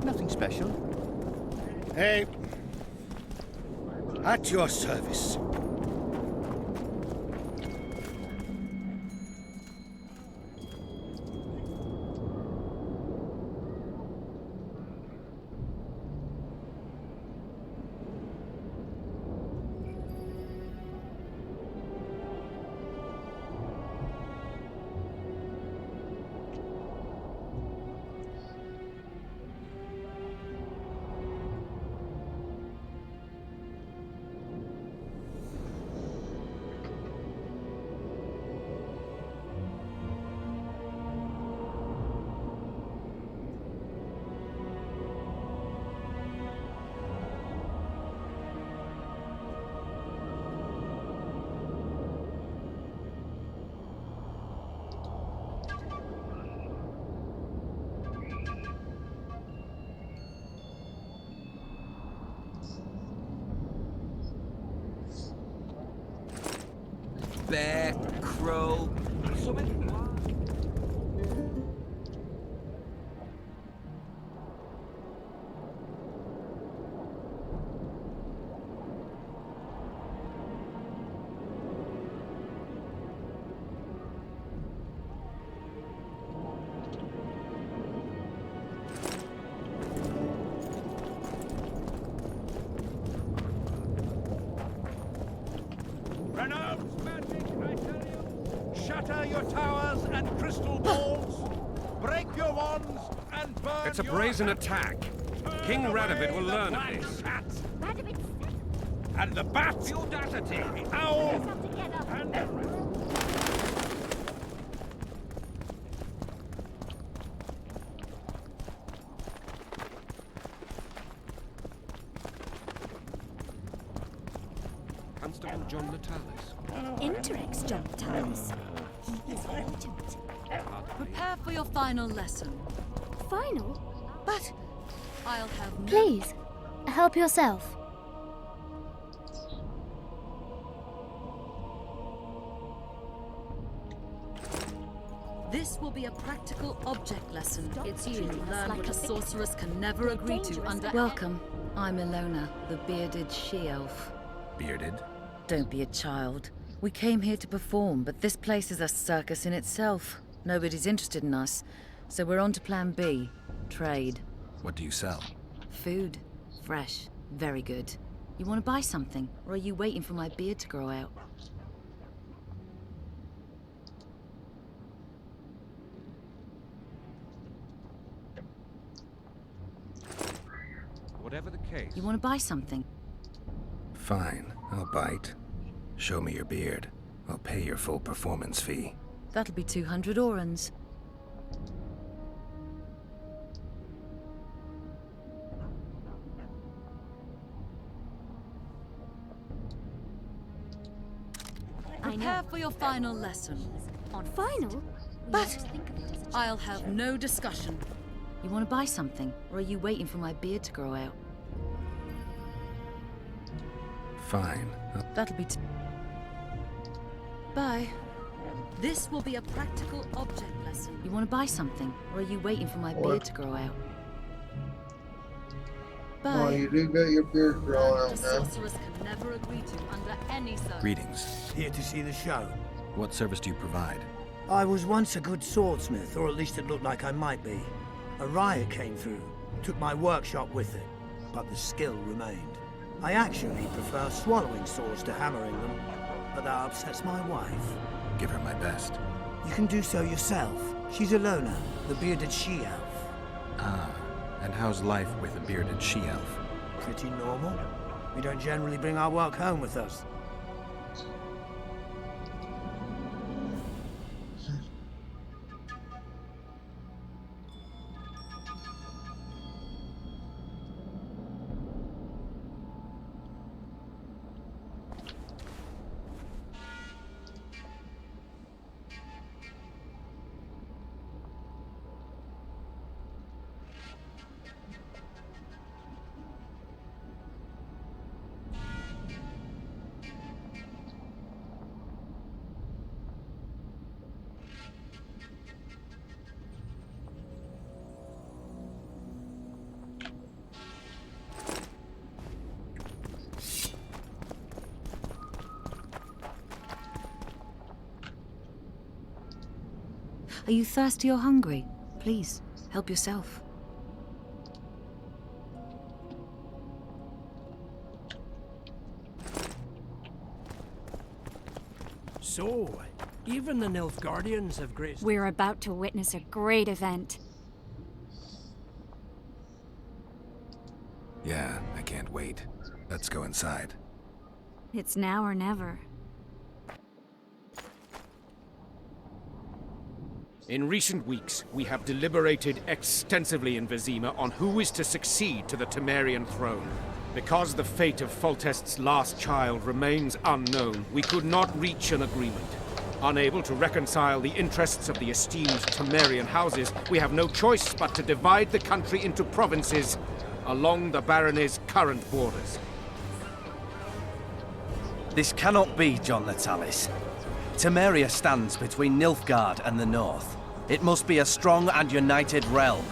[SPEAKER 4] Nothing special. Hey, at your service.
[SPEAKER 6] Bear, crow, something.
[SPEAKER 9] Renault's magic, I tell you. Shatter your towers and crystal balls. Break your wands and burn
[SPEAKER 6] It's a
[SPEAKER 9] your
[SPEAKER 6] brazen
[SPEAKER 9] hats.
[SPEAKER 6] attack.
[SPEAKER 9] Turn
[SPEAKER 6] King
[SPEAKER 9] away
[SPEAKER 6] Radovid will
[SPEAKER 9] the
[SPEAKER 6] learn of
[SPEAKER 9] black
[SPEAKER 6] this.
[SPEAKER 9] cat. And the bat,
[SPEAKER 6] The audacity!
[SPEAKER 9] the owl, and the
[SPEAKER 6] Constable John Natalis.
[SPEAKER 10] Interex John Thomas. He is urgent.
[SPEAKER 11] Prepare for your final lesson.
[SPEAKER 10] Final?
[SPEAKER 11] But I'll have no...
[SPEAKER 10] Please, help yourself.
[SPEAKER 11] This will be a practical object lesson.
[SPEAKER 10] Stop
[SPEAKER 11] It's you
[SPEAKER 10] treating
[SPEAKER 11] who
[SPEAKER 10] us
[SPEAKER 11] learn
[SPEAKER 10] like
[SPEAKER 11] what
[SPEAKER 10] a
[SPEAKER 11] a
[SPEAKER 10] bit-
[SPEAKER 11] sorceress can never agree to
[SPEAKER 10] dangerous
[SPEAKER 11] under...
[SPEAKER 10] for-
[SPEAKER 11] Welcome. I'm Ilona, the bearded she-elf.
[SPEAKER 8] Bearded?
[SPEAKER 11] Don't be a child. We came here to perform, but this place is a circus in itself. Nobody's interested in us, so we're on to plan B. Trade.
[SPEAKER 8] What do you sell?
[SPEAKER 11] Food. Fresh. Very good. You want to buy something, or are you waiting for my beard to grow out?
[SPEAKER 6] Whatever the case.
[SPEAKER 11] You want to buy something?
[SPEAKER 8] Fine, I'll bite. Show me your beard. I'll pay your full performance fee.
[SPEAKER 11] That'll be 200 orans. Prepare for your final lesson.
[SPEAKER 10] Final?
[SPEAKER 11] But I'll have no discussion. You want to buy something, or are you waiting for my beard to grow out?
[SPEAKER 8] Fine.
[SPEAKER 11] That'll be Bye. This will be a practical object lesson. You want to buy something, or are you waiting for my beard to grow out? Bye.
[SPEAKER 1] Oh, you do got your beard growing out
[SPEAKER 11] The
[SPEAKER 1] now.
[SPEAKER 11] sorceress can never agree to under any circumstances.
[SPEAKER 8] Greetings.
[SPEAKER 4] Here to see the show.
[SPEAKER 8] What service do you provide?
[SPEAKER 4] I was once a good swordsmith, or at least it looked like I might be. A riot came through, took my workshop with it, but the skill remained. I actually prefer swallowing swords to hammering them, but that upsets my wife.
[SPEAKER 8] Give her my best.
[SPEAKER 4] You can do so yourself. She's Alona, the bearded she-elf.
[SPEAKER 8] Ah, and how's life with a bearded she-elf?
[SPEAKER 4] Pretty normal. We don't generally bring our work home with us.
[SPEAKER 11] Are you thirsty or hungry? Please, help yourself.
[SPEAKER 12] So, even the Nilfgaardians have graced...
[SPEAKER 10] We're about to witness a great event.
[SPEAKER 8] Yeah, I can't wait. Let's go inside.
[SPEAKER 10] It's now or never.
[SPEAKER 5] In recent weeks, we have deliberated extensively in Vizima on who is to succeed to the Temerian throne. Because the fate of Foltest's last child remains unknown, we could not reach an agreement. Unable to reconcile the interests of the esteemed Temerian houses, we have no choice but to divide the country into provinces along the barony's current borders.
[SPEAKER 13] This cannot be, John Natalis. Temeria stands between Nilfgaard and the north. It must be a strong and united realm.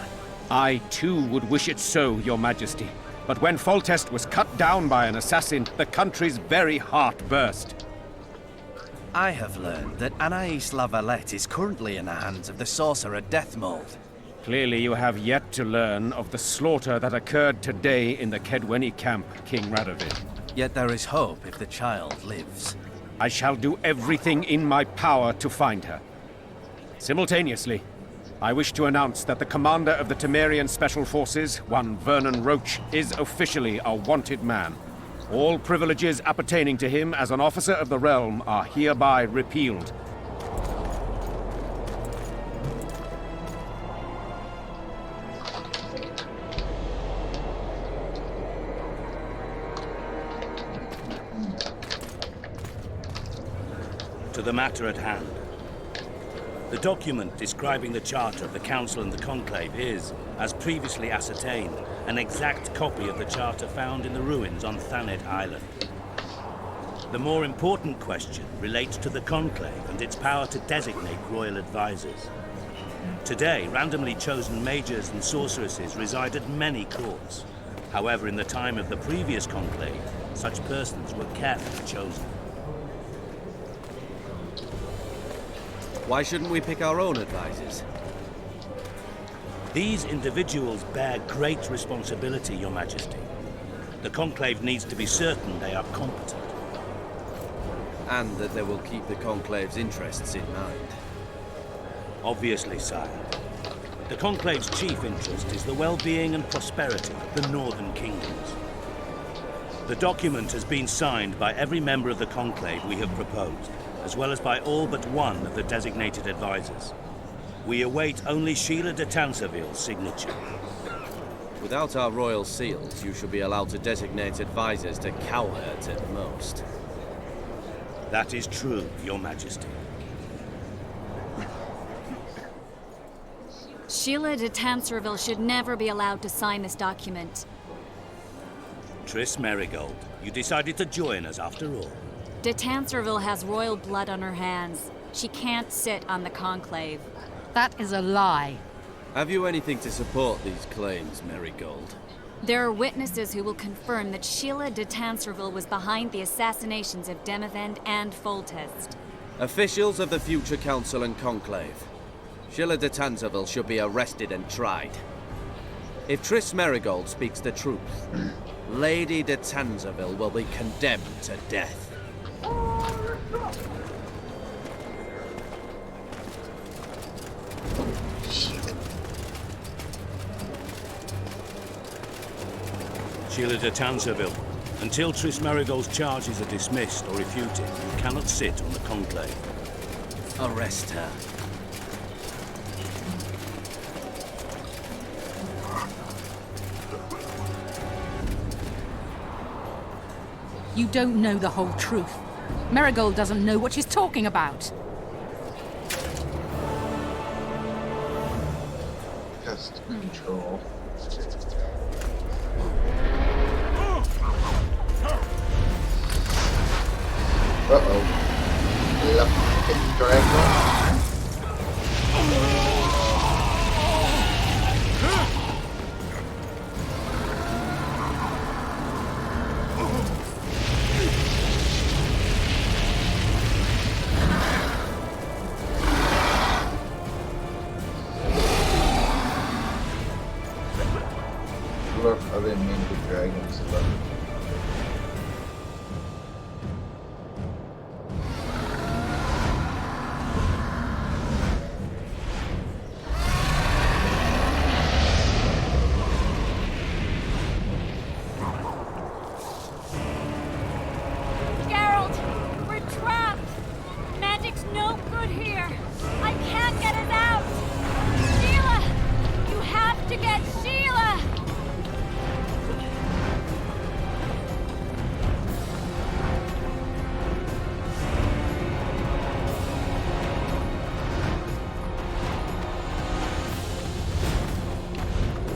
[SPEAKER 5] I, too, would wish it so, Your Majesty. But when Foltest was cut down by an assassin, the country's very heart burst.
[SPEAKER 13] I have learned that Anais La Valette is currently in the hands of the sorcerer Deathmold.
[SPEAKER 5] Clearly you have yet to learn of the slaughter that occurred today in the Kedweni camp, King Radovid.
[SPEAKER 13] Yet there is hope if the child lives.
[SPEAKER 5] I shall do everything in my power to find her. Simultaneously, I wish to announce that the commander of the Temerian Special Forces, one Vernon Roach, is officially a wanted man. All privileges appertaining to him as an officer of the realm are hereby repealed.
[SPEAKER 14] To the matter at hand. The document describing the charter of the Council and the Conclave is, as previously ascertained, an exact copy of the charter found in the ruins on Thanet Island. The more important question relates to the Conclave and its power to designate royal advisors. Today, randomly chosen mages and sorceresses reside at many courts. However, in the time of the previous Conclave, such persons were carefully chosen.
[SPEAKER 13] Why shouldn't we pick our own advisors?
[SPEAKER 14] These individuals bear great responsibility, Your Majesty. The Conclave needs to be certain they are competent.
[SPEAKER 13] And that they will keep the Conclave's interests in mind.
[SPEAKER 14] Obviously, sire. The Conclave's chief interest is the well-being and prosperity of the Northern Kingdoms. The document has been signed by every member of the Conclave we have proposed. as well as by all but one of the designated advisors. We await only Sheila de Tanserville's signature.
[SPEAKER 13] Without our royal seals, you should be allowed to designate advisors to cowherds at most.
[SPEAKER 14] That is true, Your Majesty.
[SPEAKER 7] Sheila de Tanserville should never be allowed to sign this document.
[SPEAKER 14] Triss Merigold, you decided to join us after all.
[SPEAKER 7] De Tanserville has royal blood on her hands. She can't sit on the Conclave.
[SPEAKER 15] That is a lie.
[SPEAKER 13] Have you anything to support these claims, Merigold?
[SPEAKER 7] There are witnesses who will confirm that Sheila de Tanserville was behind the assassinations of Demavend and Foltest.
[SPEAKER 13] Officials of the future Council and Conclave. Sheila de Tanserville should be arrested and tried. If Triss Merigold speaks the truth, Lady de Tanserville will be condemned to death.
[SPEAKER 14] Sheila de Tanserville, until Triss Merigold's charges are dismissed or refuted, you cannot sit on the Conclave.
[SPEAKER 13] Arrest her.
[SPEAKER 15] You don't know the whole truth. Merigold doesn't know what she's talking about.
[SPEAKER 1] Pest control. Uh-oh. Lucky dragon. Look, I didn't mean the dragons, but...
[SPEAKER 10] Geralt, we're trapped. Magic's no good here. I can't get us out. Sheila, you have to get Sheila.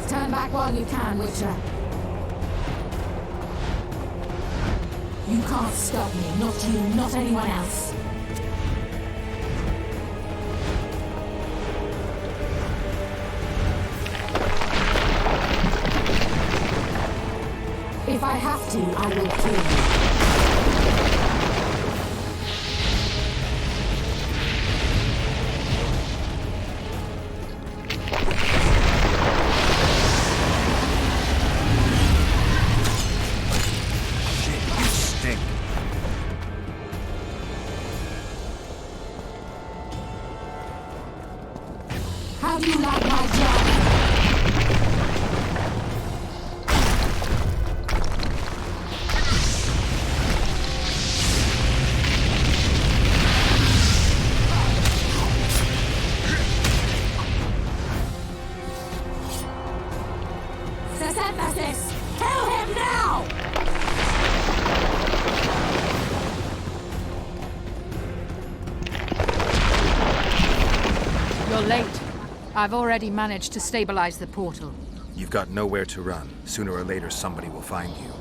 [SPEAKER 15] Turn back while you can, Witcher. You can't stop me, not you, not anyone else. If I have to, I will kill you. How do you like my job? Emphasis! Kill him now! You're late. I've already managed to stabilize the portal.
[SPEAKER 8] You've got nowhere to run. Sooner or later, somebody will find you.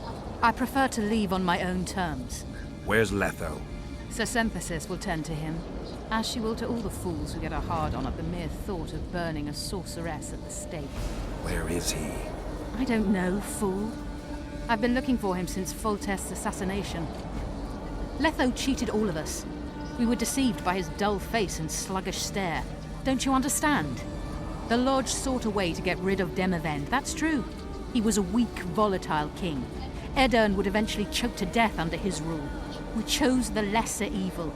[SPEAKER 15] I prefer to leave on my own terms.
[SPEAKER 8] Where's Letho?
[SPEAKER 15] Sesemphasis will tend to him, as she will to all the fools who get a hard-on at the mere thought of burning a sorceress at the stake.
[SPEAKER 8] Where is he?
[SPEAKER 15] I don't know, fool. I've been looking for him since Foltest's assassination. Letho cheated all of us. We were deceived by his dull face and sluggish stare. Don't you understand? The Lodge sought a way to get rid of Demavend, that's true. He was a weak, volatile king. Aedirn would eventually choke to death under his rule. We chose the lesser evil.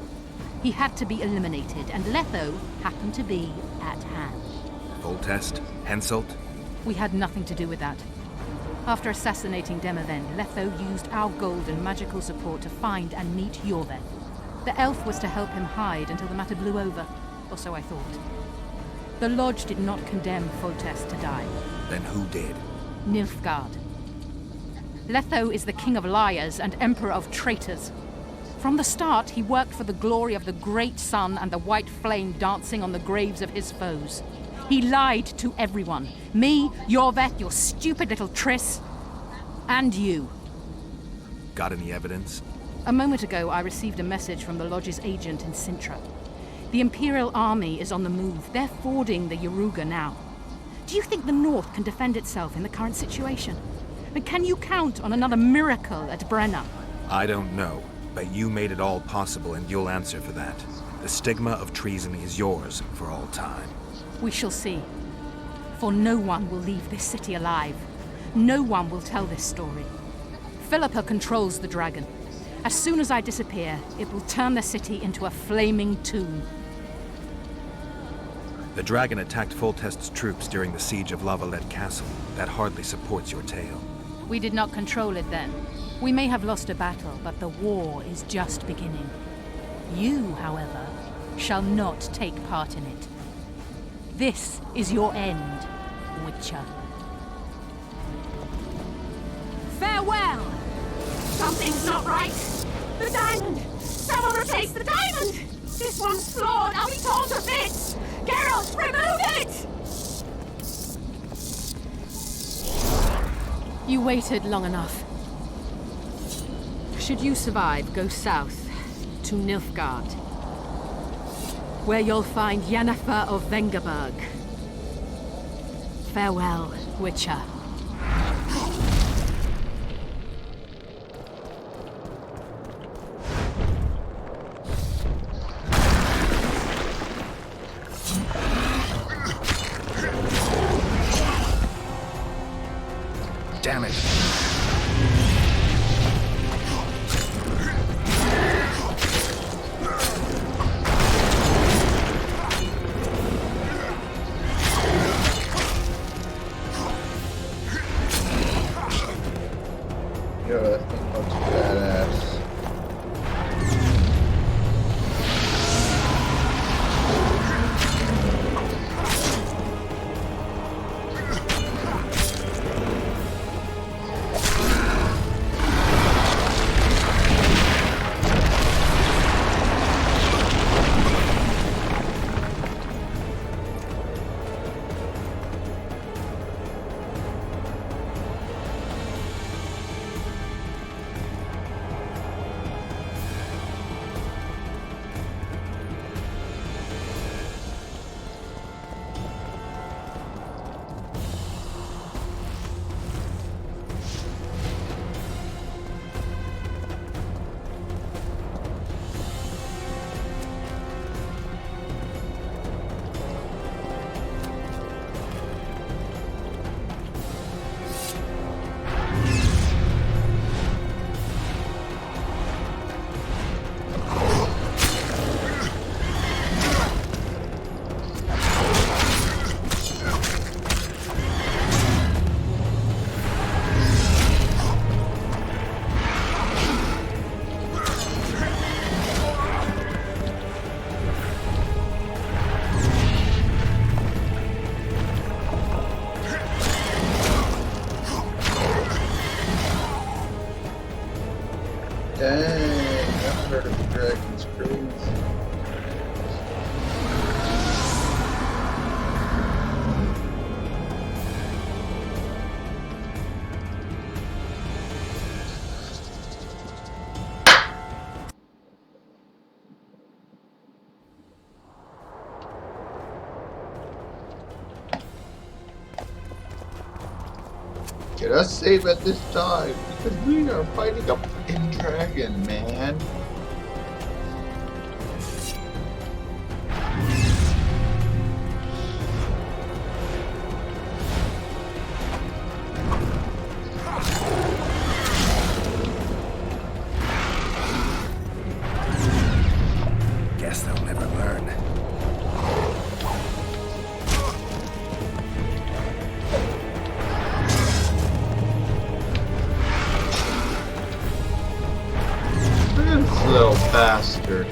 [SPEAKER 15] He had to be eliminated, and Letho happened to be at hand.
[SPEAKER 8] Foltest? Henselt?
[SPEAKER 15] We had nothing to do with that. After assassinating Demavend, Letho used our gold and magical support to find and meet Yorveth. The elf was to help him hide until the matter blew over, or so I thought. The Lodge did not condemn Foltest to die.
[SPEAKER 8] Then who did?
[SPEAKER 15] Nilfgaard. Letho is the king of liars and emperor of traitors. From the start, he worked for the glory of the great sun and the white flame dancing on the graves of his foes. He lied to everyone. Me, Yorveth, your stupid little Triss, and you.
[SPEAKER 8] Got any evidence?
[SPEAKER 15] A moment ago, I received a message from the Lodge's agent in Sintra. The Imperial Army is on the move. They're fording the Yaruga now. Do you think the North can defend itself in the current situation? But can you count on another miracle at Brenna?
[SPEAKER 8] I don't know, but you made it all possible and you'll answer for that. The stigma of treason is yours for all time.
[SPEAKER 15] We shall see. For no one will leave this city alive. No one will tell this story. Philippa controls the dragon. As soon as I disappear, it will turn the city into a flaming tomb.
[SPEAKER 8] The dragon attacked Foltest's troops during the siege of La Valette Castle. That hardly supports your tale.
[SPEAKER 15] We did not control it then. We may have lost a battle, but the war is just beginning. You, however, shall not take part in it. This is your end, Witcher.
[SPEAKER 10] Farewell! Something's not right! The diamond! Someone replace the diamond! This one's flawed! I'll be torn to bits! Geralt, remove it!
[SPEAKER 15] You waited long enough. Should you survive, go south to Nilfgaard, where you'll find Yennefer of Vengerberg. Farewell, Witcher.
[SPEAKER 8] Damn it.
[SPEAKER 1] Yo, that thing looks badass. Dang, I've heard of Dragon's Cruise. Get us safe at this time, because we are fighting a fucking dragon, man.
[SPEAKER 8] Guess they'll never learn.
[SPEAKER 1] This little bastard.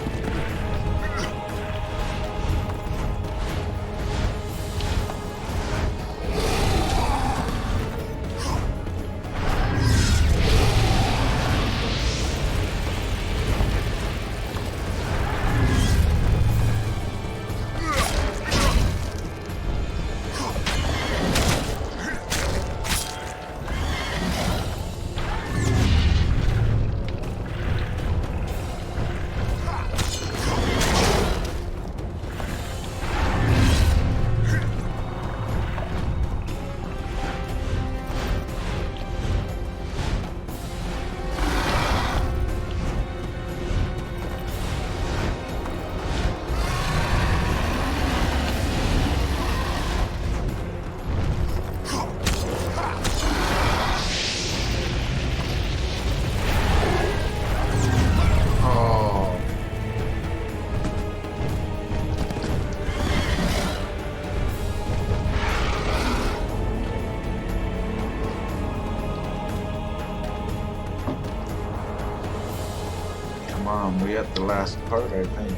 [SPEAKER 1] We at the last part, I think.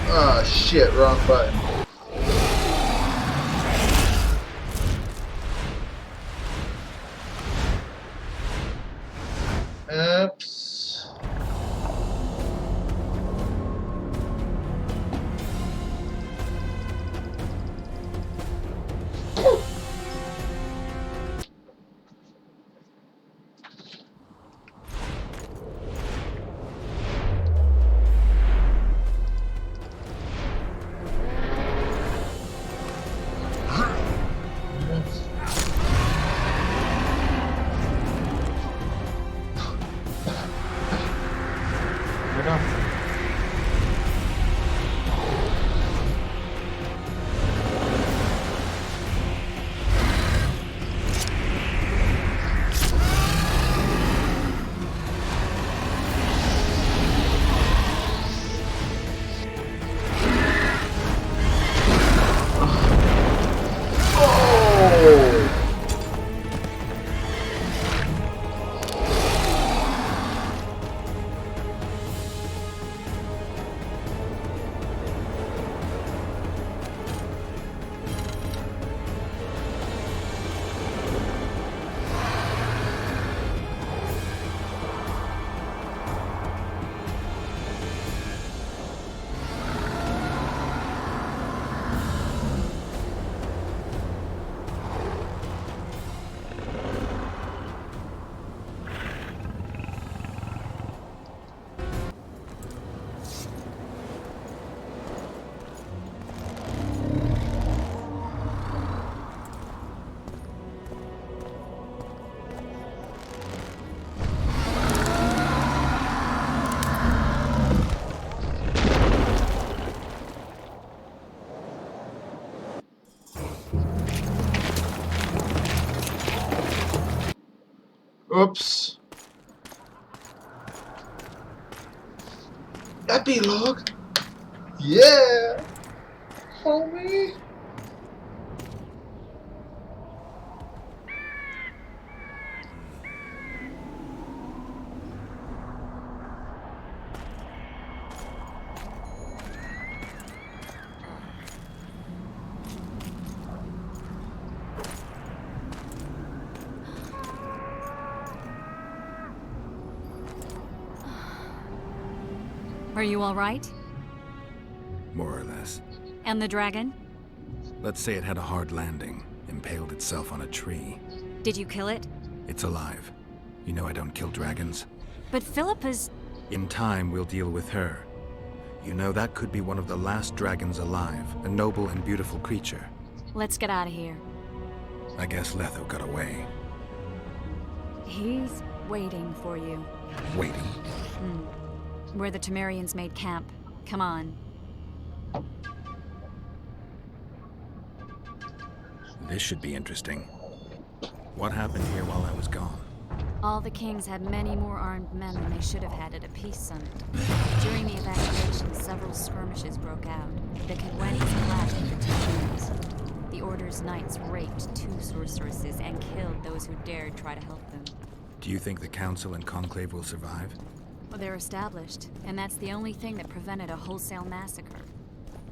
[SPEAKER 1] Ah, shit, wrong button. Oops. Oops. Epilogue. Yeah. Homie.
[SPEAKER 7] Are you all right?
[SPEAKER 8] More or less.
[SPEAKER 7] And the dragon?
[SPEAKER 8] Let's say it had a hard landing, impaled itself on a tree.
[SPEAKER 7] Did you kill it?
[SPEAKER 8] It's alive. You know I don't kill dragons.
[SPEAKER 7] But Philippa's...
[SPEAKER 8] In time, we'll deal with her. You know, that could be one of the last dragons alive, a noble and beautiful creature.
[SPEAKER 7] Let's get out of here.
[SPEAKER 8] I guess Letho got away.
[SPEAKER 7] He's waiting for you.
[SPEAKER 8] Waiting?
[SPEAKER 7] Where the Temerians made camp. Come on.
[SPEAKER 8] This should be interesting. What happened here while I was gone?
[SPEAKER 7] All the kings had many more armed men than they should have had at a peace summit. During the evacuation, several skirmishes broke out. The Kedwenis clashed with the Temerians. The Order's knights raped 2 sorceresses and killed those who dared try to help them.
[SPEAKER 8] Do you think the Council and Conclave will survive?
[SPEAKER 7] Well, they're established, and that's the only thing that prevented a wholesale massacre.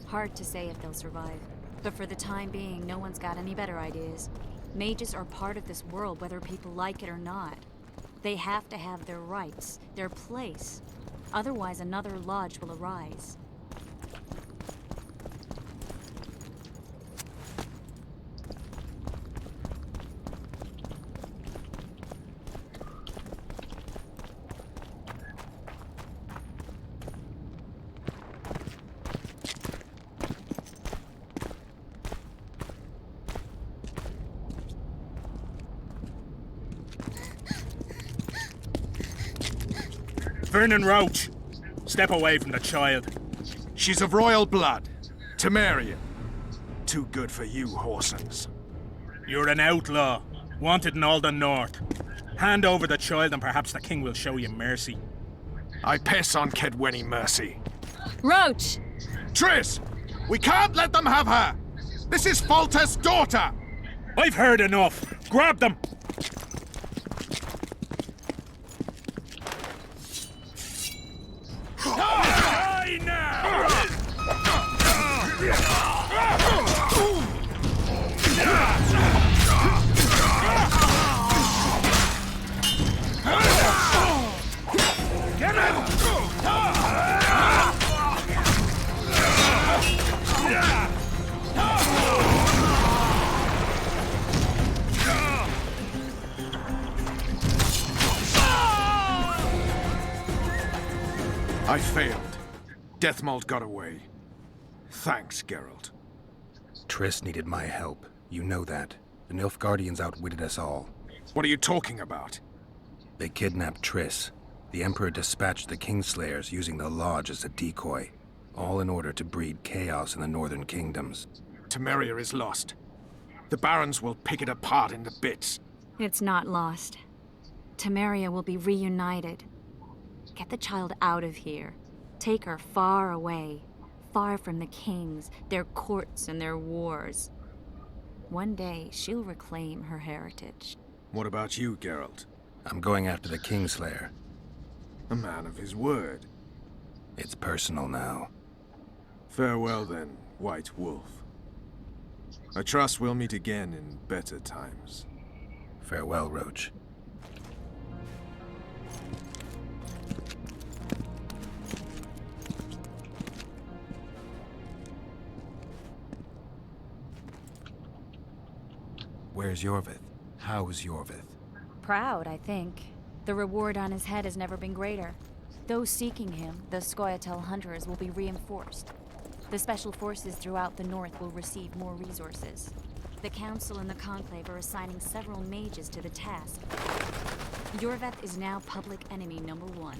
[SPEAKER 7] Hard to say if they'll survive, but for the time being, no one's got any better ideas. Mages are part of this world, whether people like it or not. They have to have their rights, their place. Otherwise, another lodge will arise.
[SPEAKER 9] Vernon Roach, step away from the child.
[SPEAKER 16] She's of royal blood. Temerian. Too good for you, Horsens.
[SPEAKER 9] You're an outlaw, wanted in all the north. Hand over the child and perhaps the king will show you mercy.
[SPEAKER 16] I pass on Kedweni mercy.
[SPEAKER 7] Roach!
[SPEAKER 16] Triss! We can't let them have her! This is Foltest's daughter!
[SPEAKER 9] I've heard enough. Grab them! Die now! Get him!
[SPEAKER 16] I failed. Deathmold got away. Thanks, Geralt.
[SPEAKER 8] Triss needed my help. You know that. The Nilfgaardians outwitted us all.
[SPEAKER 16] What are you talking about?
[SPEAKER 8] They kidnapped Triss. The Emperor dispatched the Kingslayers using the Lodge as a decoy. All in order to breed chaos in the northern kingdoms.
[SPEAKER 16] Temeria is lost. The Barons will pick it apart into bits.
[SPEAKER 7] It's not lost. Temeria will be reunited. Get the child out of here. Take her far away. Far from the kings, their courts, and their wars. One day, she'll reclaim her heritage.
[SPEAKER 16] What about you, Geralt?
[SPEAKER 8] I'm going after the Kingslayer.
[SPEAKER 16] A man of his word.
[SPEAKER 8] It's personal now.
[SPEAKER 16] Farewell then, White Wolf. I trust we'll meet again in better times.
[SPEAKER 8] Farewell, Roach. Where's Yorvith? How's Yorvith?
[SPEAKER 7] Proud, I think. The reward on his head has never been greater. Those seeking him, the Scoia'tael hunters, will be reinforced. The special forces throughout the north will receive more resources. The Council and the Conclave are assigning several mages to the task. Yorvith is now public enemy #1.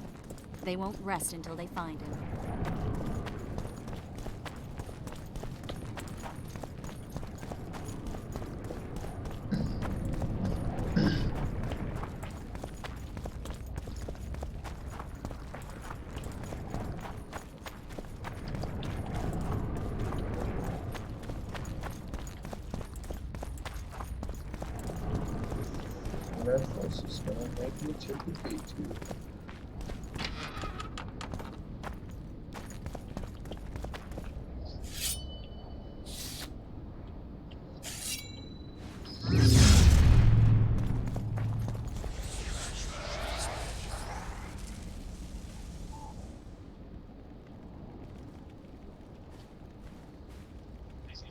[SPEAKER 7] They won't rest until they find him.
[SPEAKER 1] This is gonna make me take a beat too.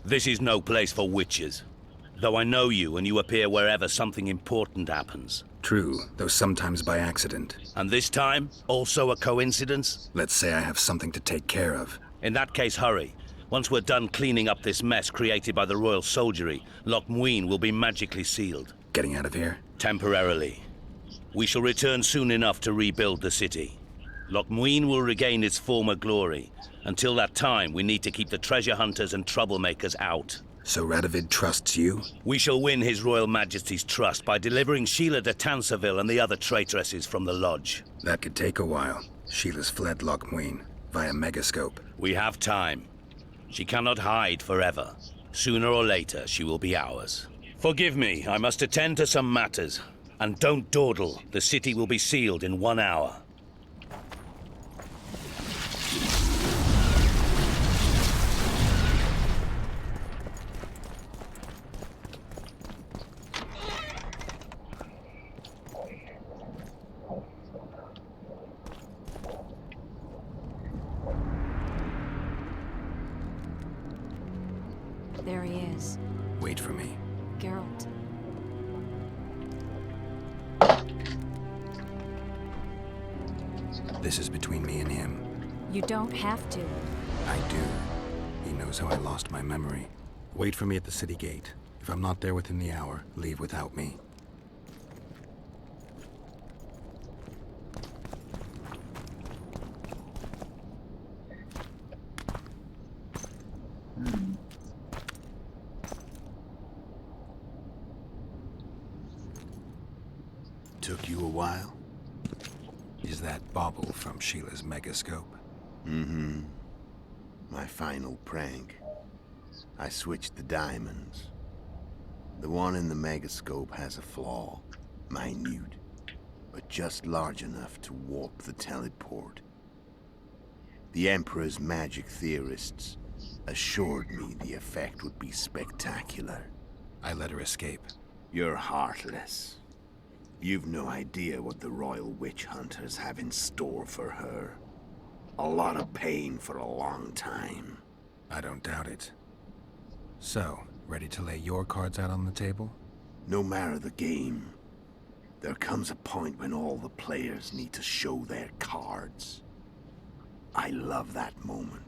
[SPEAKER 14] This is no place for witches. Though I know you and you appear wherever something important happens.
[SPEAKER 8] True, though sometimes by accident.
[SPEAKER 14] And this time, also a coincidence?
[SPEAKER 8] Let's say I have something to take care of.
[SPEAKER 14] In that case, hurry. Once we're done cleaning up this mess created by the Royal Soldiery, Loch Muin will be magically sealed.
[SPEAKER 8] Getting out of here?
[SPEAKER 14] Temporarily. We shall return soon enough to rebuild the city. Loch Muin will regain its former glory. Until that time, we need to keep the treasure hunters and troublemakers out.
[SPEAKER 8] So Radovid trusts you?
[SPEAKER 14] We shall win His Royal Majesty's trust by delivering Sheila de Tancerville and the other traitresses from the Lodge.
[SPEAKER 8] That could take a while. Sheila's fled Loch Muin via Megascope.
[SPEAKER 14] We have time. She cannot hide forever. Sooner or later, she will be ours. Forgive me, I must attend to some matters. And don't dawdle. The city will be sealed in 1 hour.
[SPEAKER 7] There he is.
[SPEAKER 8] Wait for me.
[SPEAKER 7] Geralt.
[SPEAKER 8] This is between me and him.
[SPEAKER 7] You don't have to.
[SPEAKER 8] I do. He knows how I lost my memory. Wait for me at the city gate. If I'm not there within the hour, leave without me.
[SPEAKER 2] Took you a while?
[SPEAKER 8] Is that bauble from Sheila's Megascope?
[SPEAKER 2] Mm-hmm. My final prank. I switched the diamonds. The one in the Megascope has a flaw. Minute. But just large enough to warp the teleport. The Emperor's magic theorists assured me the effect would be spectacular.
[SPEAKER 8] I let her escape.
[SPEAKER 2] You're heartless. You've no idea what the Royal Witch Hunters have in store for her. A lot of pain for a long time.
[SPEAKER 8] I don't doubt it. So, ready to lay your cards out on the table?
[SPEAKER 2] No matter the game, there comes a point when all the players need to show their cards. I love that moment.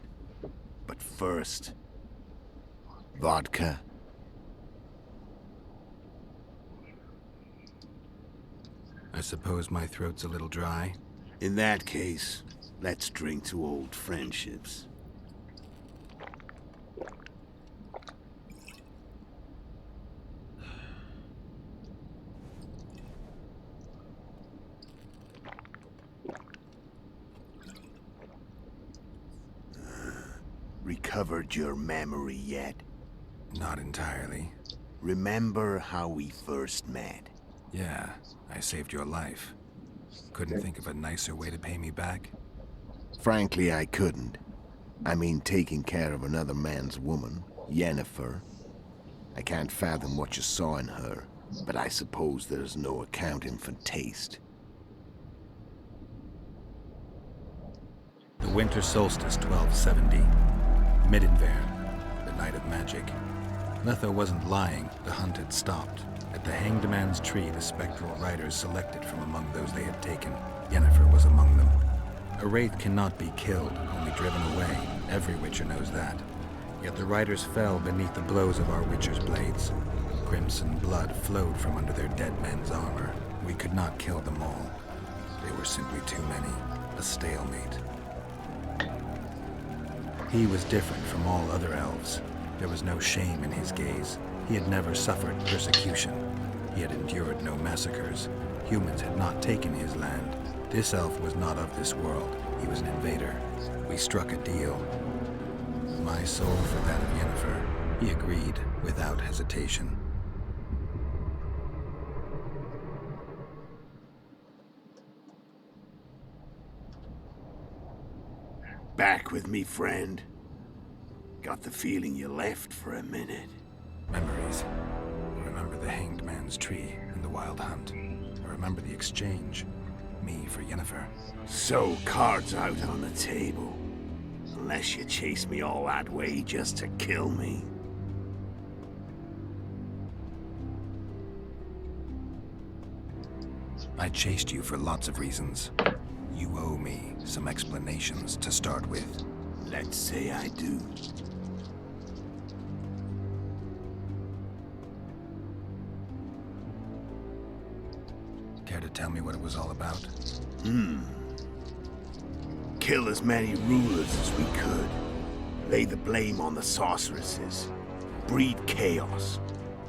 [SPEAKER 2] But first, vodka.
[SPEAKER 8] I suppose my throat's a little dry.
[SPEAKER 2] In that case, let's drink to old friendships. Recovered your memory yet?
[SPEAKER 8] Not entirely.
[SPEAKER 2] Remember how we first met?
[SPEAKER 8] Yeah, I saved your life. Couldn't think of a nicer way to pay me back?
[SPEAKER 2] Frankly, I couldn't. I mean, taking care of another man's woman, Yennefer. I can't fathom what you saw in her, but I suppose there's no accounting for taste.
[SPEAKER 8] The winter solstice, 1270. Middenverne, the night of magic. Letho wasn't lying, the hunt had stopped. At the Hanged Man's Tree, the spectral riders selected from among those they had taken. Yennefer was among them. A wraith cannot be killed, only driven away. Every Witcher knows that. Yet the riders fell beneath the blows of our Witcher's blades. Crimson blood flowed from under their dead men's armor. We could not kill them all. They were simply too many. A stalemate. He was different from all other elves. There was no shame in his gaze. He had never suffered persecution. He had endured no massacres. Humans had not taken his land. This elf was not of this world. He was an invader. We struck a deal. My soul for that of Yennefer. He agreed without hesitation.
[SPEAKER 2] Back with me, friend? Got the feeling you left for a minute.
[SPEAKER 8] Memories. I remember the Hanged Man's Tree and the Wild Hunt. I remember the exchange. Me for Yennefer.
[SPEAKER 2] So, cards out on the table. Unless you chase me all that way just to kill me.
[SPEAKER 8] I chased you for lots of reasons. You owe me some explanations to start with.
[SPEAKER 2] Let's say I do.
[SPEAKER 8] Care to tell me what it was all about?
[SPEAKER 2] Kill as many rulers as we could. Lay the blame on the sorceresses. Breed chaos.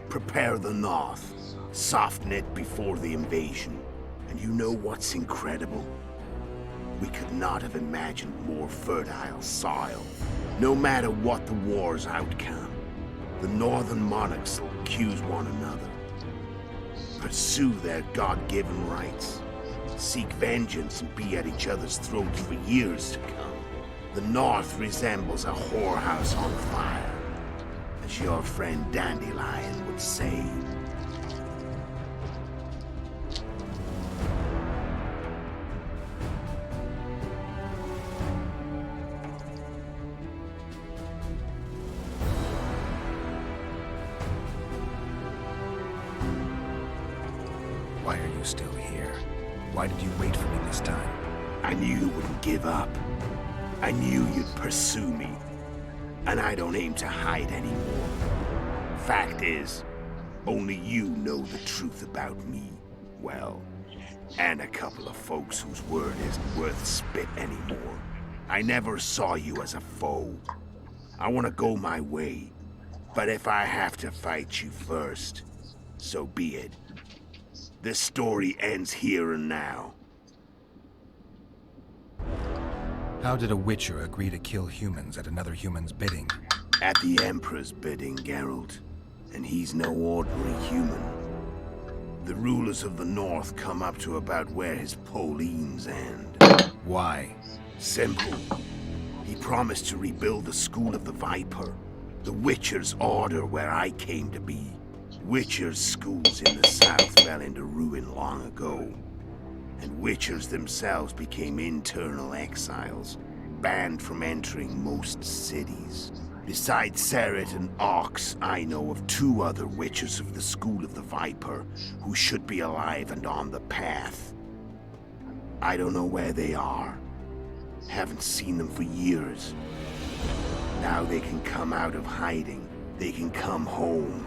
[SPEAKER 2] Prepare the North. Soften it before the invasion. And you know what's incredible? We could not have imagined more fertile soil. No matter what the war's outcome, the northern monarchs will accuse one another. Pursue their God-given rights. Seek vengeance and be at each other's throats for years to come. The North resembles a whorehouse on fire, as your friend Dandelion would say.
[SPEAKER 8] Why are you still here? Why did you wait for me this time?
[SPEAKER 2] I knew you wouldn't give up. I knew you'd pursue me. And I don't aim to hide anymore. Fact is, only you know the truth about me. Well, and a couple of folks whose word isn't worth spit anymore. I never saw you as a foe. I want to go my way. But if I have to fight you first, so be it. This story ends here and now.
[SPEAKER 8] How did a Witcher agree to kill humans at another human's bidding?
[SPEAKER 2] At the Emperor's bidding, Geralt. And he's no ordinary human. The rulers of the North come up to about where his Pauline's end.
[SPEAKER 8] Why?
[SPEAKER 2] Simple. He promised to rebuild the School of the Viper. The Witcher's order where I came to be. Witcher's schools in the south fell into ruin long ago. And Witchers themselves became internal exiles, banned from entering most cities. Besides Seret and Ox, I know of 2 other Witchers of the School of the Viper who should be alive and on the path. I don't know where they are. Haven't seen them for years. Now they can come out of hiding. They can come home.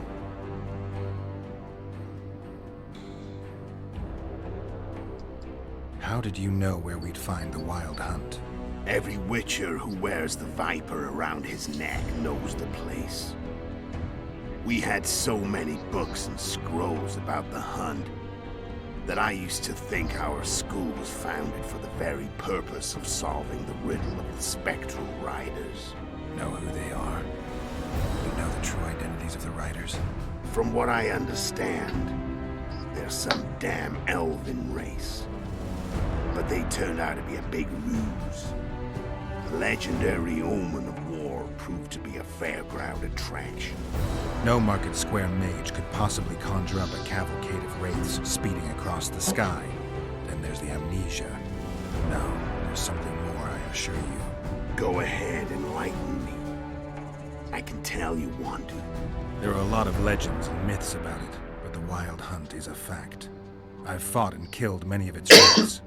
[SPEAKER 8] How did you know where we'd find the Wild Hunt?
[SPEAKER 2] Every Witcher who wears the Viper around his neck knows the place. We had so many books and scrolls about the hunt that I used to think our school was founded for the very purpose of solving the riddle of the Spectral Riders.
[SPEAKER 8] Know who they are? You know the true identities of the Riders?
[SPEAKER 2] From what I understand, they're some damn elven race. But they turned out to be a big ruse. The legendary Omen of War proved to be a fairground attraction.
[SPEAKER 8] No Market Square mage could possibly conjure up a cavalcade of wraiths speeding across the sky. Then there's the amnesia. No, there's something more, I assure you.
[SPEAKER 2] Go ahead, enlighten me. I can tell you want to.
[SPEAKER 8] There are a lot of legends and myths about it, but the Wild Hunt is a fact. I've fought and killed many of its wraiths.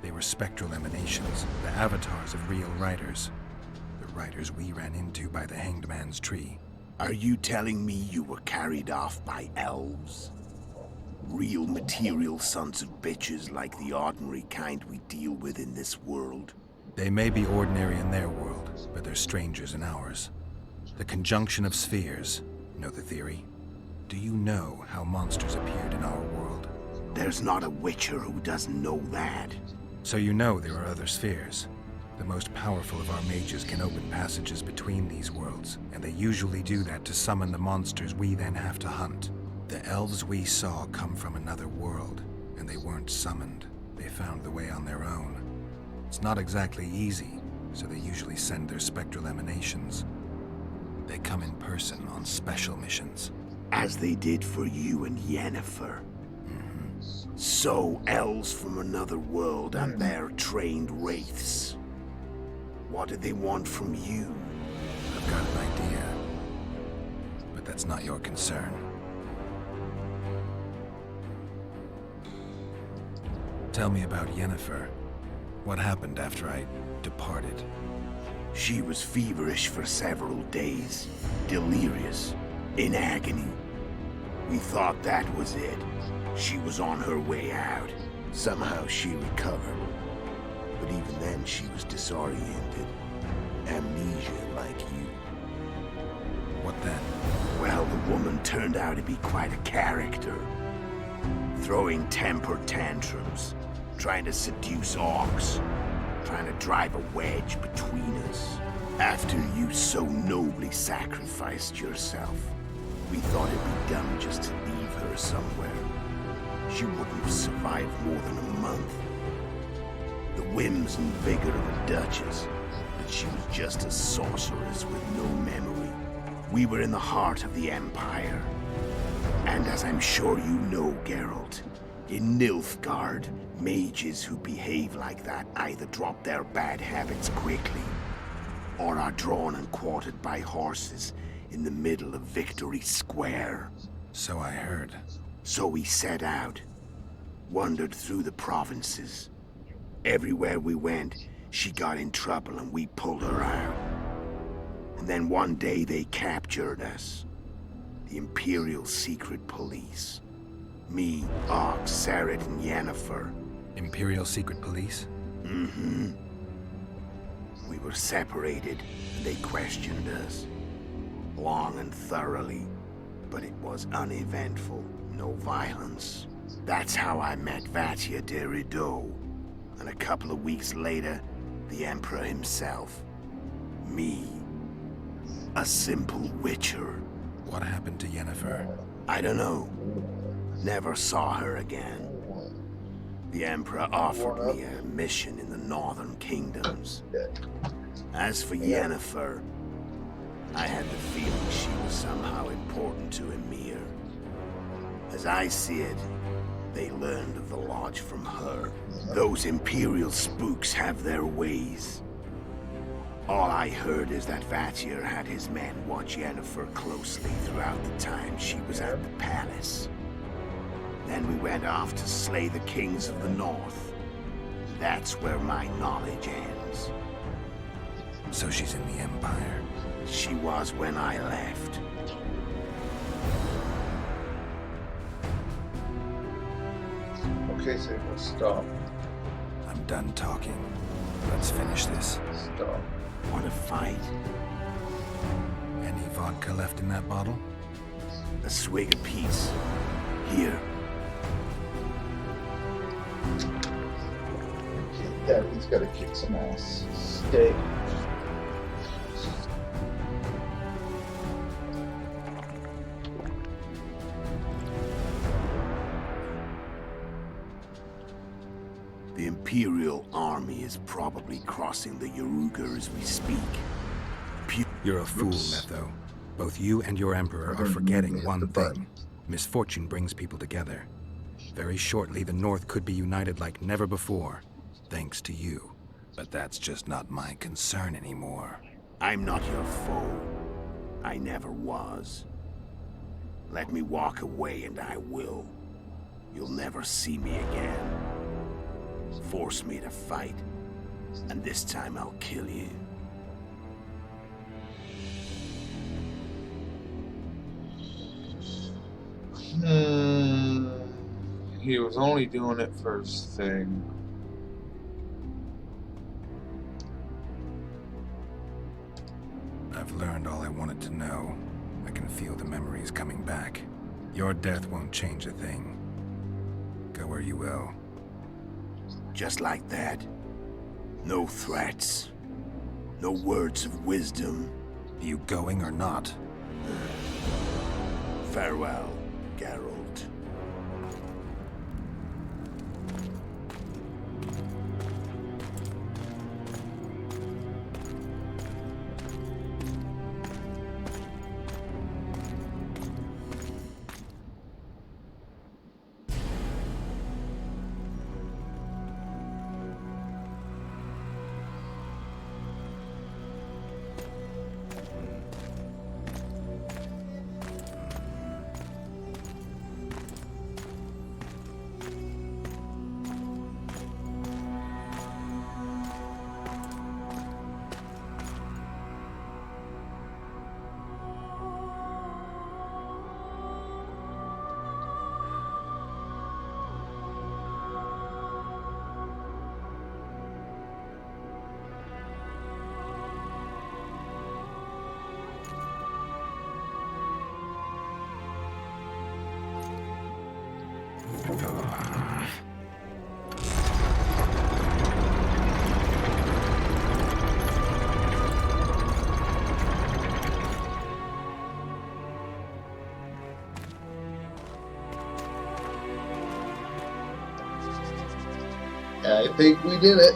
[SPEAKER 8] They were spectral emanations, the avatars of real riders. The riders we ran into by the Hanged Man's Tree.
[SPEAKER 2] Are you telling me you were carried off by elves? Real material sons of bitches like the ordinary kind we deal with in this world?
[SPEAKER 8] They may be ordinary in their world, but they're strangers in ours. The conjunction of spheres. Know the theory? Do you know how monsters appeared in our world?
[SPEAKER 2] There's not a Witcher who doesn't know that.
[SPEAKER 8] So you know there are other spheres. The most powerful of our mages can open passages between these worlds, and they usually do that to summon the monsters we then have to hunt. The elves we saw come from another world, and they weren't summoned. They found the way on their own. It's not exactly easy, so they usually send their spectral emanations. They come in person on special missions.
[SPEAKER 2] As they did for you and Yennefer. So, elves from another world and their trained wraiths. What do they want from you?
[SPEAKER 8] I've got an idea. But that's not your concern. Tell me about Yennefer. What happened after I departed?
[SPEAKER 2] She was feverish for several days, delirious, in agony. We thought that was it. She was on her way out. Somehow she recovered. But even then she was disoriented. Amnesia like you.
[SPEAKER 8] What then?
[SPEAKER 2] Well, the woman turned out to be quite a character. Throwing temper tantrums, trying to seduce orcs, trying to drive a wedge between us. After you so nobly sacrificed yourself, we thought it'd be dumb just to leave her somewhere. She wouldn't have survived more than a month. The whims and vigor of a duchess, but she was just a sorceress with no memory. We were in the heart of the Empire. And as I'm sure you know, Geralt, in Nilfgaard, mages who behave like that either drop their bad habits quickly, or are drawn and quartered by horses in the middle of Victory Square.
[SPEAKER 8] So I heard.
[SPEAKER 2] So we set out, wandered through the provinces. Everywhere we went, she got in trouble and we pulled her out. And then one day they captured us. The Imperial Secret Police. Me, Ox, Sareth, and Yennefer.
[SPEAKER 8] Imperial Secret Police?
[SPEAKER 2] Mm-hmm. We were separated, and they questioned us. Long and thoroughly, but it was uneventful. No violence. That's how I met Vatia de Rideau. And a couple of weeks later, the Emperor himself. Me. A simple witcher.
[SPEAKER 8] What happened to Yennefer?
[SPEAKER 2] I don't know. Never saw her again. The Emperor offered me a mission in the Northern Kingdoms. As for Yennefer, I had the feeling she was somehow important to Emir. As I see it, they learned of the Lodge from her. Those Imperial spooks have their ways. All I heard is that Vatir had his men watch Yennefer closely throughout the time she was at the palace. Then we went off to slay the kings of the north. That's where my knowledge ends.
[SPEAKER 8] So she's in the Empire?
[SPEAKER 2] She was when I left.
[SPEAKER 1] Okay, so we'll stop.
[SPEAKER 8] I'm done talking. Let's finish this.
[SPEAKER 1] Stop.
[SPEAKER 2] Want to fight?
[SPEAKER 8] Any vodka left in that bottle?
[SPEAKER 2] A swig apiece. Here.
[SPEAKER 1] Daddy's gotta kick some ass. Stay.
[SPEAKER 2] The Imperial army is probably crossing the Yaruga as we speak.
[SPEAKER 8] You're a fool, Letho. Both you and your Emperor are forgetting one thing. Misfortune brings people together. Very shortly, the North could be united like never before, thanks to you. But that's just not my concern anymore.
[SPEAKER 2] I'm not your foe. I never was. Let me walk away and I will. You'll never see me again. Force me to fight, and this time I'll kill you.
[SPEAKER 1] He was only doing it for his thing.
[SPEAKER 8] I've learned all I wanted to know. I can feel the memories coming back. Your death won't change a thing. Go where you will.
[SPEAKER 2] Just like that. No threats. No words of wisdom.
[SPEAKER 8] You going or not?
[SPEAKER 2] Farewell, Geralt.
[SPEAKER 1] think we did it.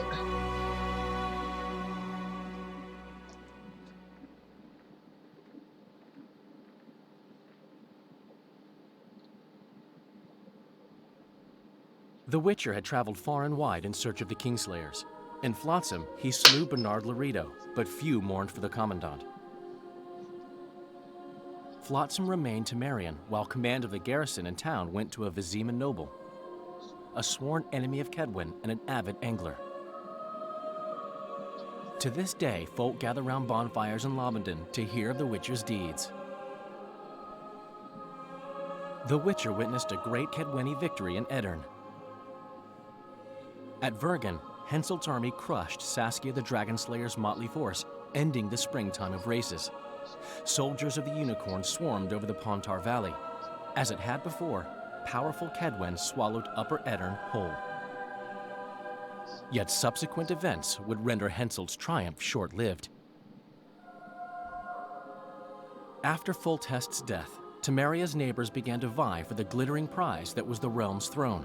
[SPEAKER 17] The Witcher had traveled far and wide in search of the Kingslayers. In Flotsam, he slew Bernard Laredo, but few mourned for the Commandant. Flotsam remained Temerian, while command of the garrison and town went to a Vizima noble, a sworn enemy of Kedwen and an avid angler. To this day, folk gather round bonfires in Lobendon to hear of the Witcher's deeds. The Witcher witnessed a great Kedweni victory in Edirn. At Vergen, Henselt's army crushed Saskia the Dragonslayer's motley force, ending the springtime of races. Soldiers of the Unicorn swarmed over the Pontar Valley. As it had before, powerful Kedwen swallowed Upper Edirn whole. Yet subsequent events would render Henselt's triumph short-lived. After Foltest's death, Temeria's neighbors began to vie for the glittering prize that was the realm's throne.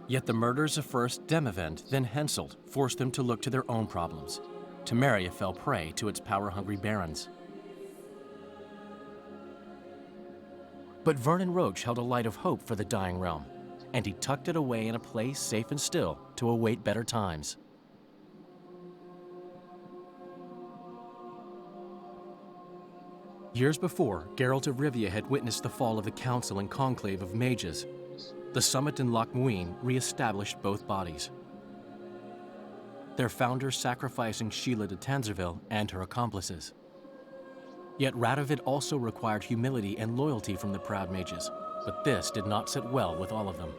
[SPEAKER 17] Yet the murders of first Demavend, then Henselt, forced them to look to their own problems. Temeria fell prey to its power-hungry barons. But Vernon Roche held a light of hope for the dying realm, and he tucked it away in a place safe and still to await better times. Years before, Geralt of Rivia had witnessed the fall of the Council and Conclave of Mages. The summit in Loch Muin re-established both bodies, their founders sacrificing Sheila de Tanzerville and her accomplices. Yet Radovid also required humility and loyalty from the proud mages, but this did not sit well with all of them.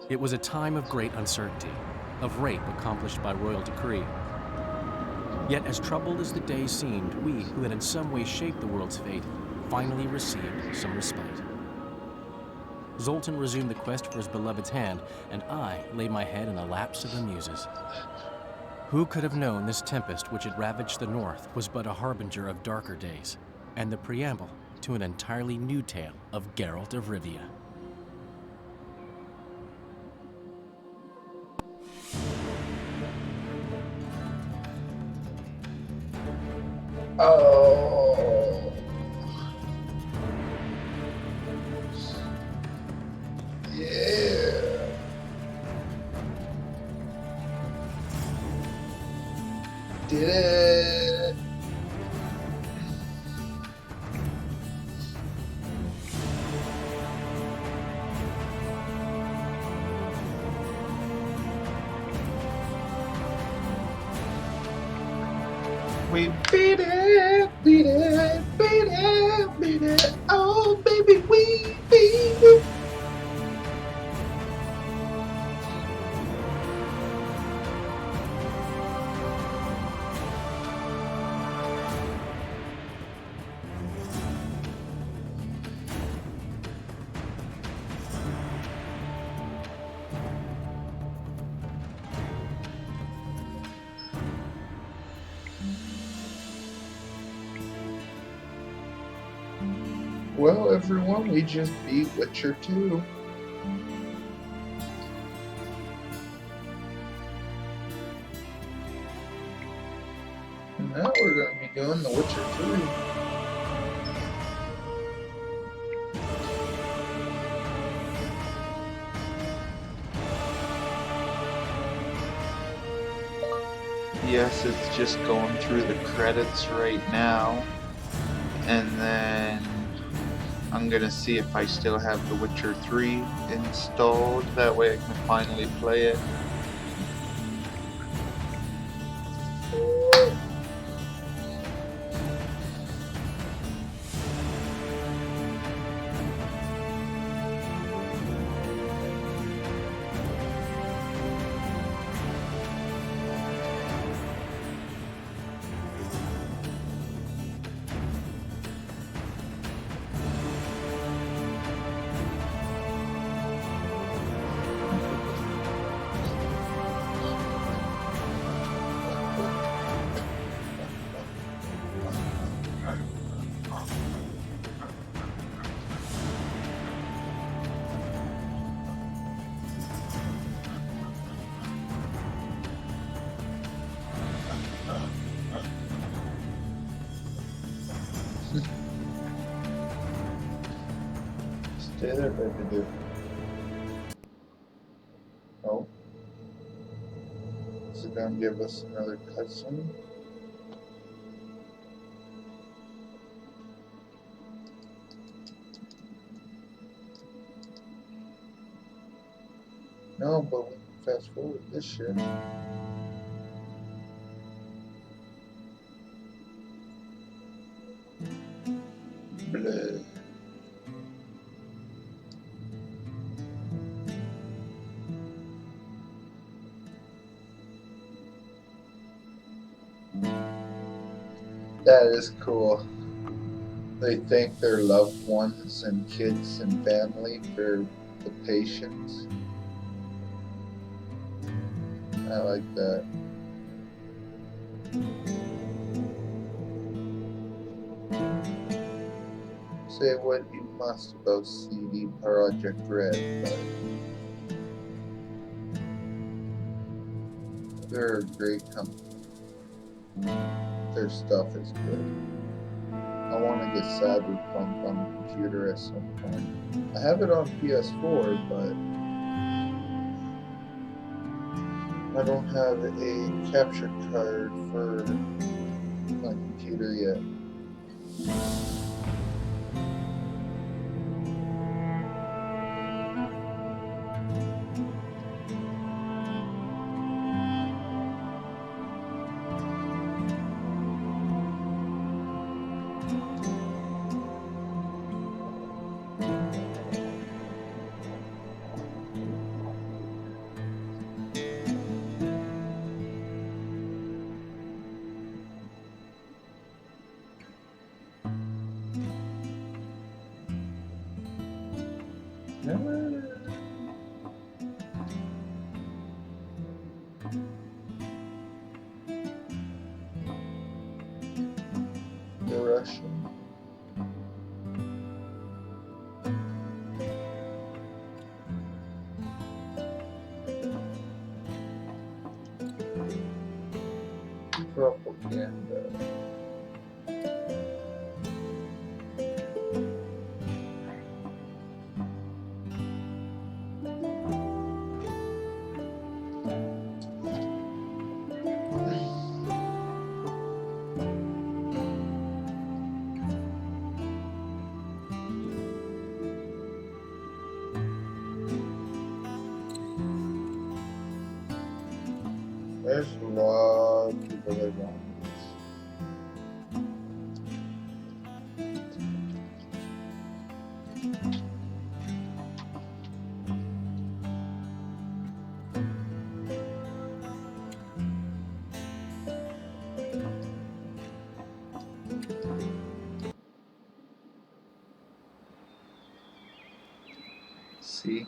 [SPEAKER 17] It was a time of great uncertainty, of rape accomplished by royal decree. Yet as troubled as the days seemed, we, who had in some way shaped the world's fate, finally received some respite. Zoltan resumed the quest for his beloved's hand, and I laid my head in the laps of the muses. Who could have known this tempest which had ravaged the north was but a harbinger of darker days, and the preamble to an entirely new tale of Geralt of Rivia.
[SPEAKER 1] Oh. Yeah. Did it. We beat it, beat it, beat it, beat it. Oh, baby, we beat it. Well, everyone, we just beat Witcher 2. And now we're going to be doing The Witcher 3. Yes, it's just going through the credits right now. And then I'm gonna see if I still have The Witcher 3 installed, that way I can finally play it. Stay there, baby dude. Oh. Is it gonna give us another cutscene? No, but we can fast forward this shit. Blah. That is cool. They thank their loved ones and kids and family for the patience. I like that. Say what you must about CD Projekt Red, but they're a great company. Their stuff is good. I want to get Cyberpunk on the computer at some point. I have it on PS4, but I don't have a capture card for my computer yet. The Russian. Propaganda. There's a lot of people that want see?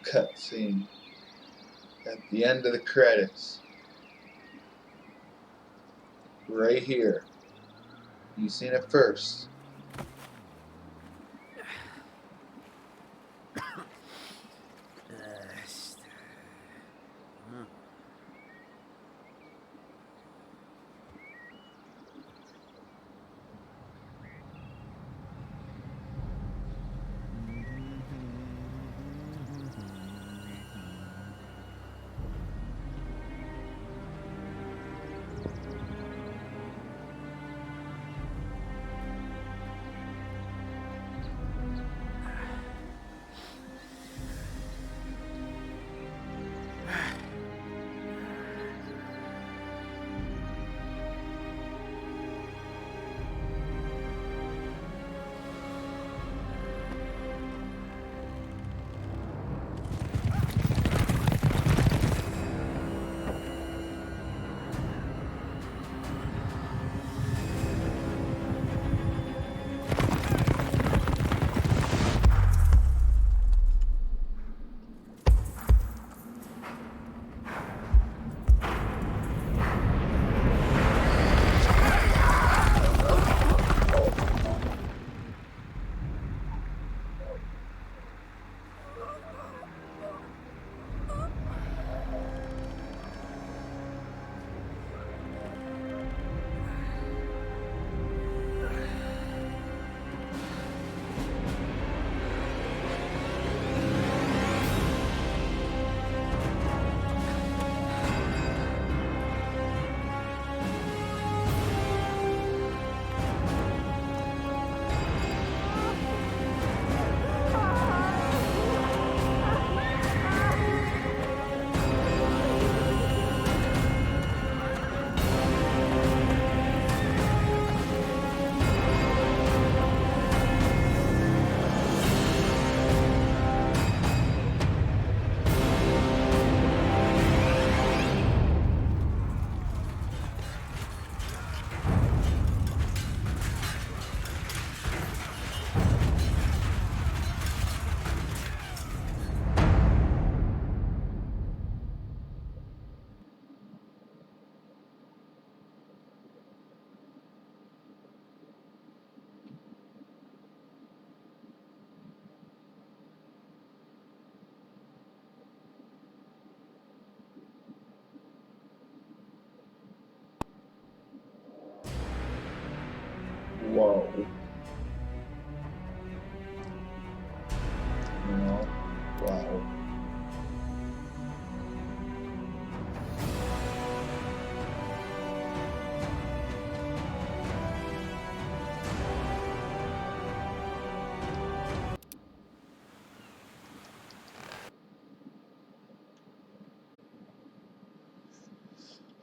[SPEAKER 1] Cutscene at the end of the credits. Right here. You seen it first.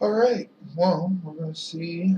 [SPEAKER 1] Alright, well, we're gonna see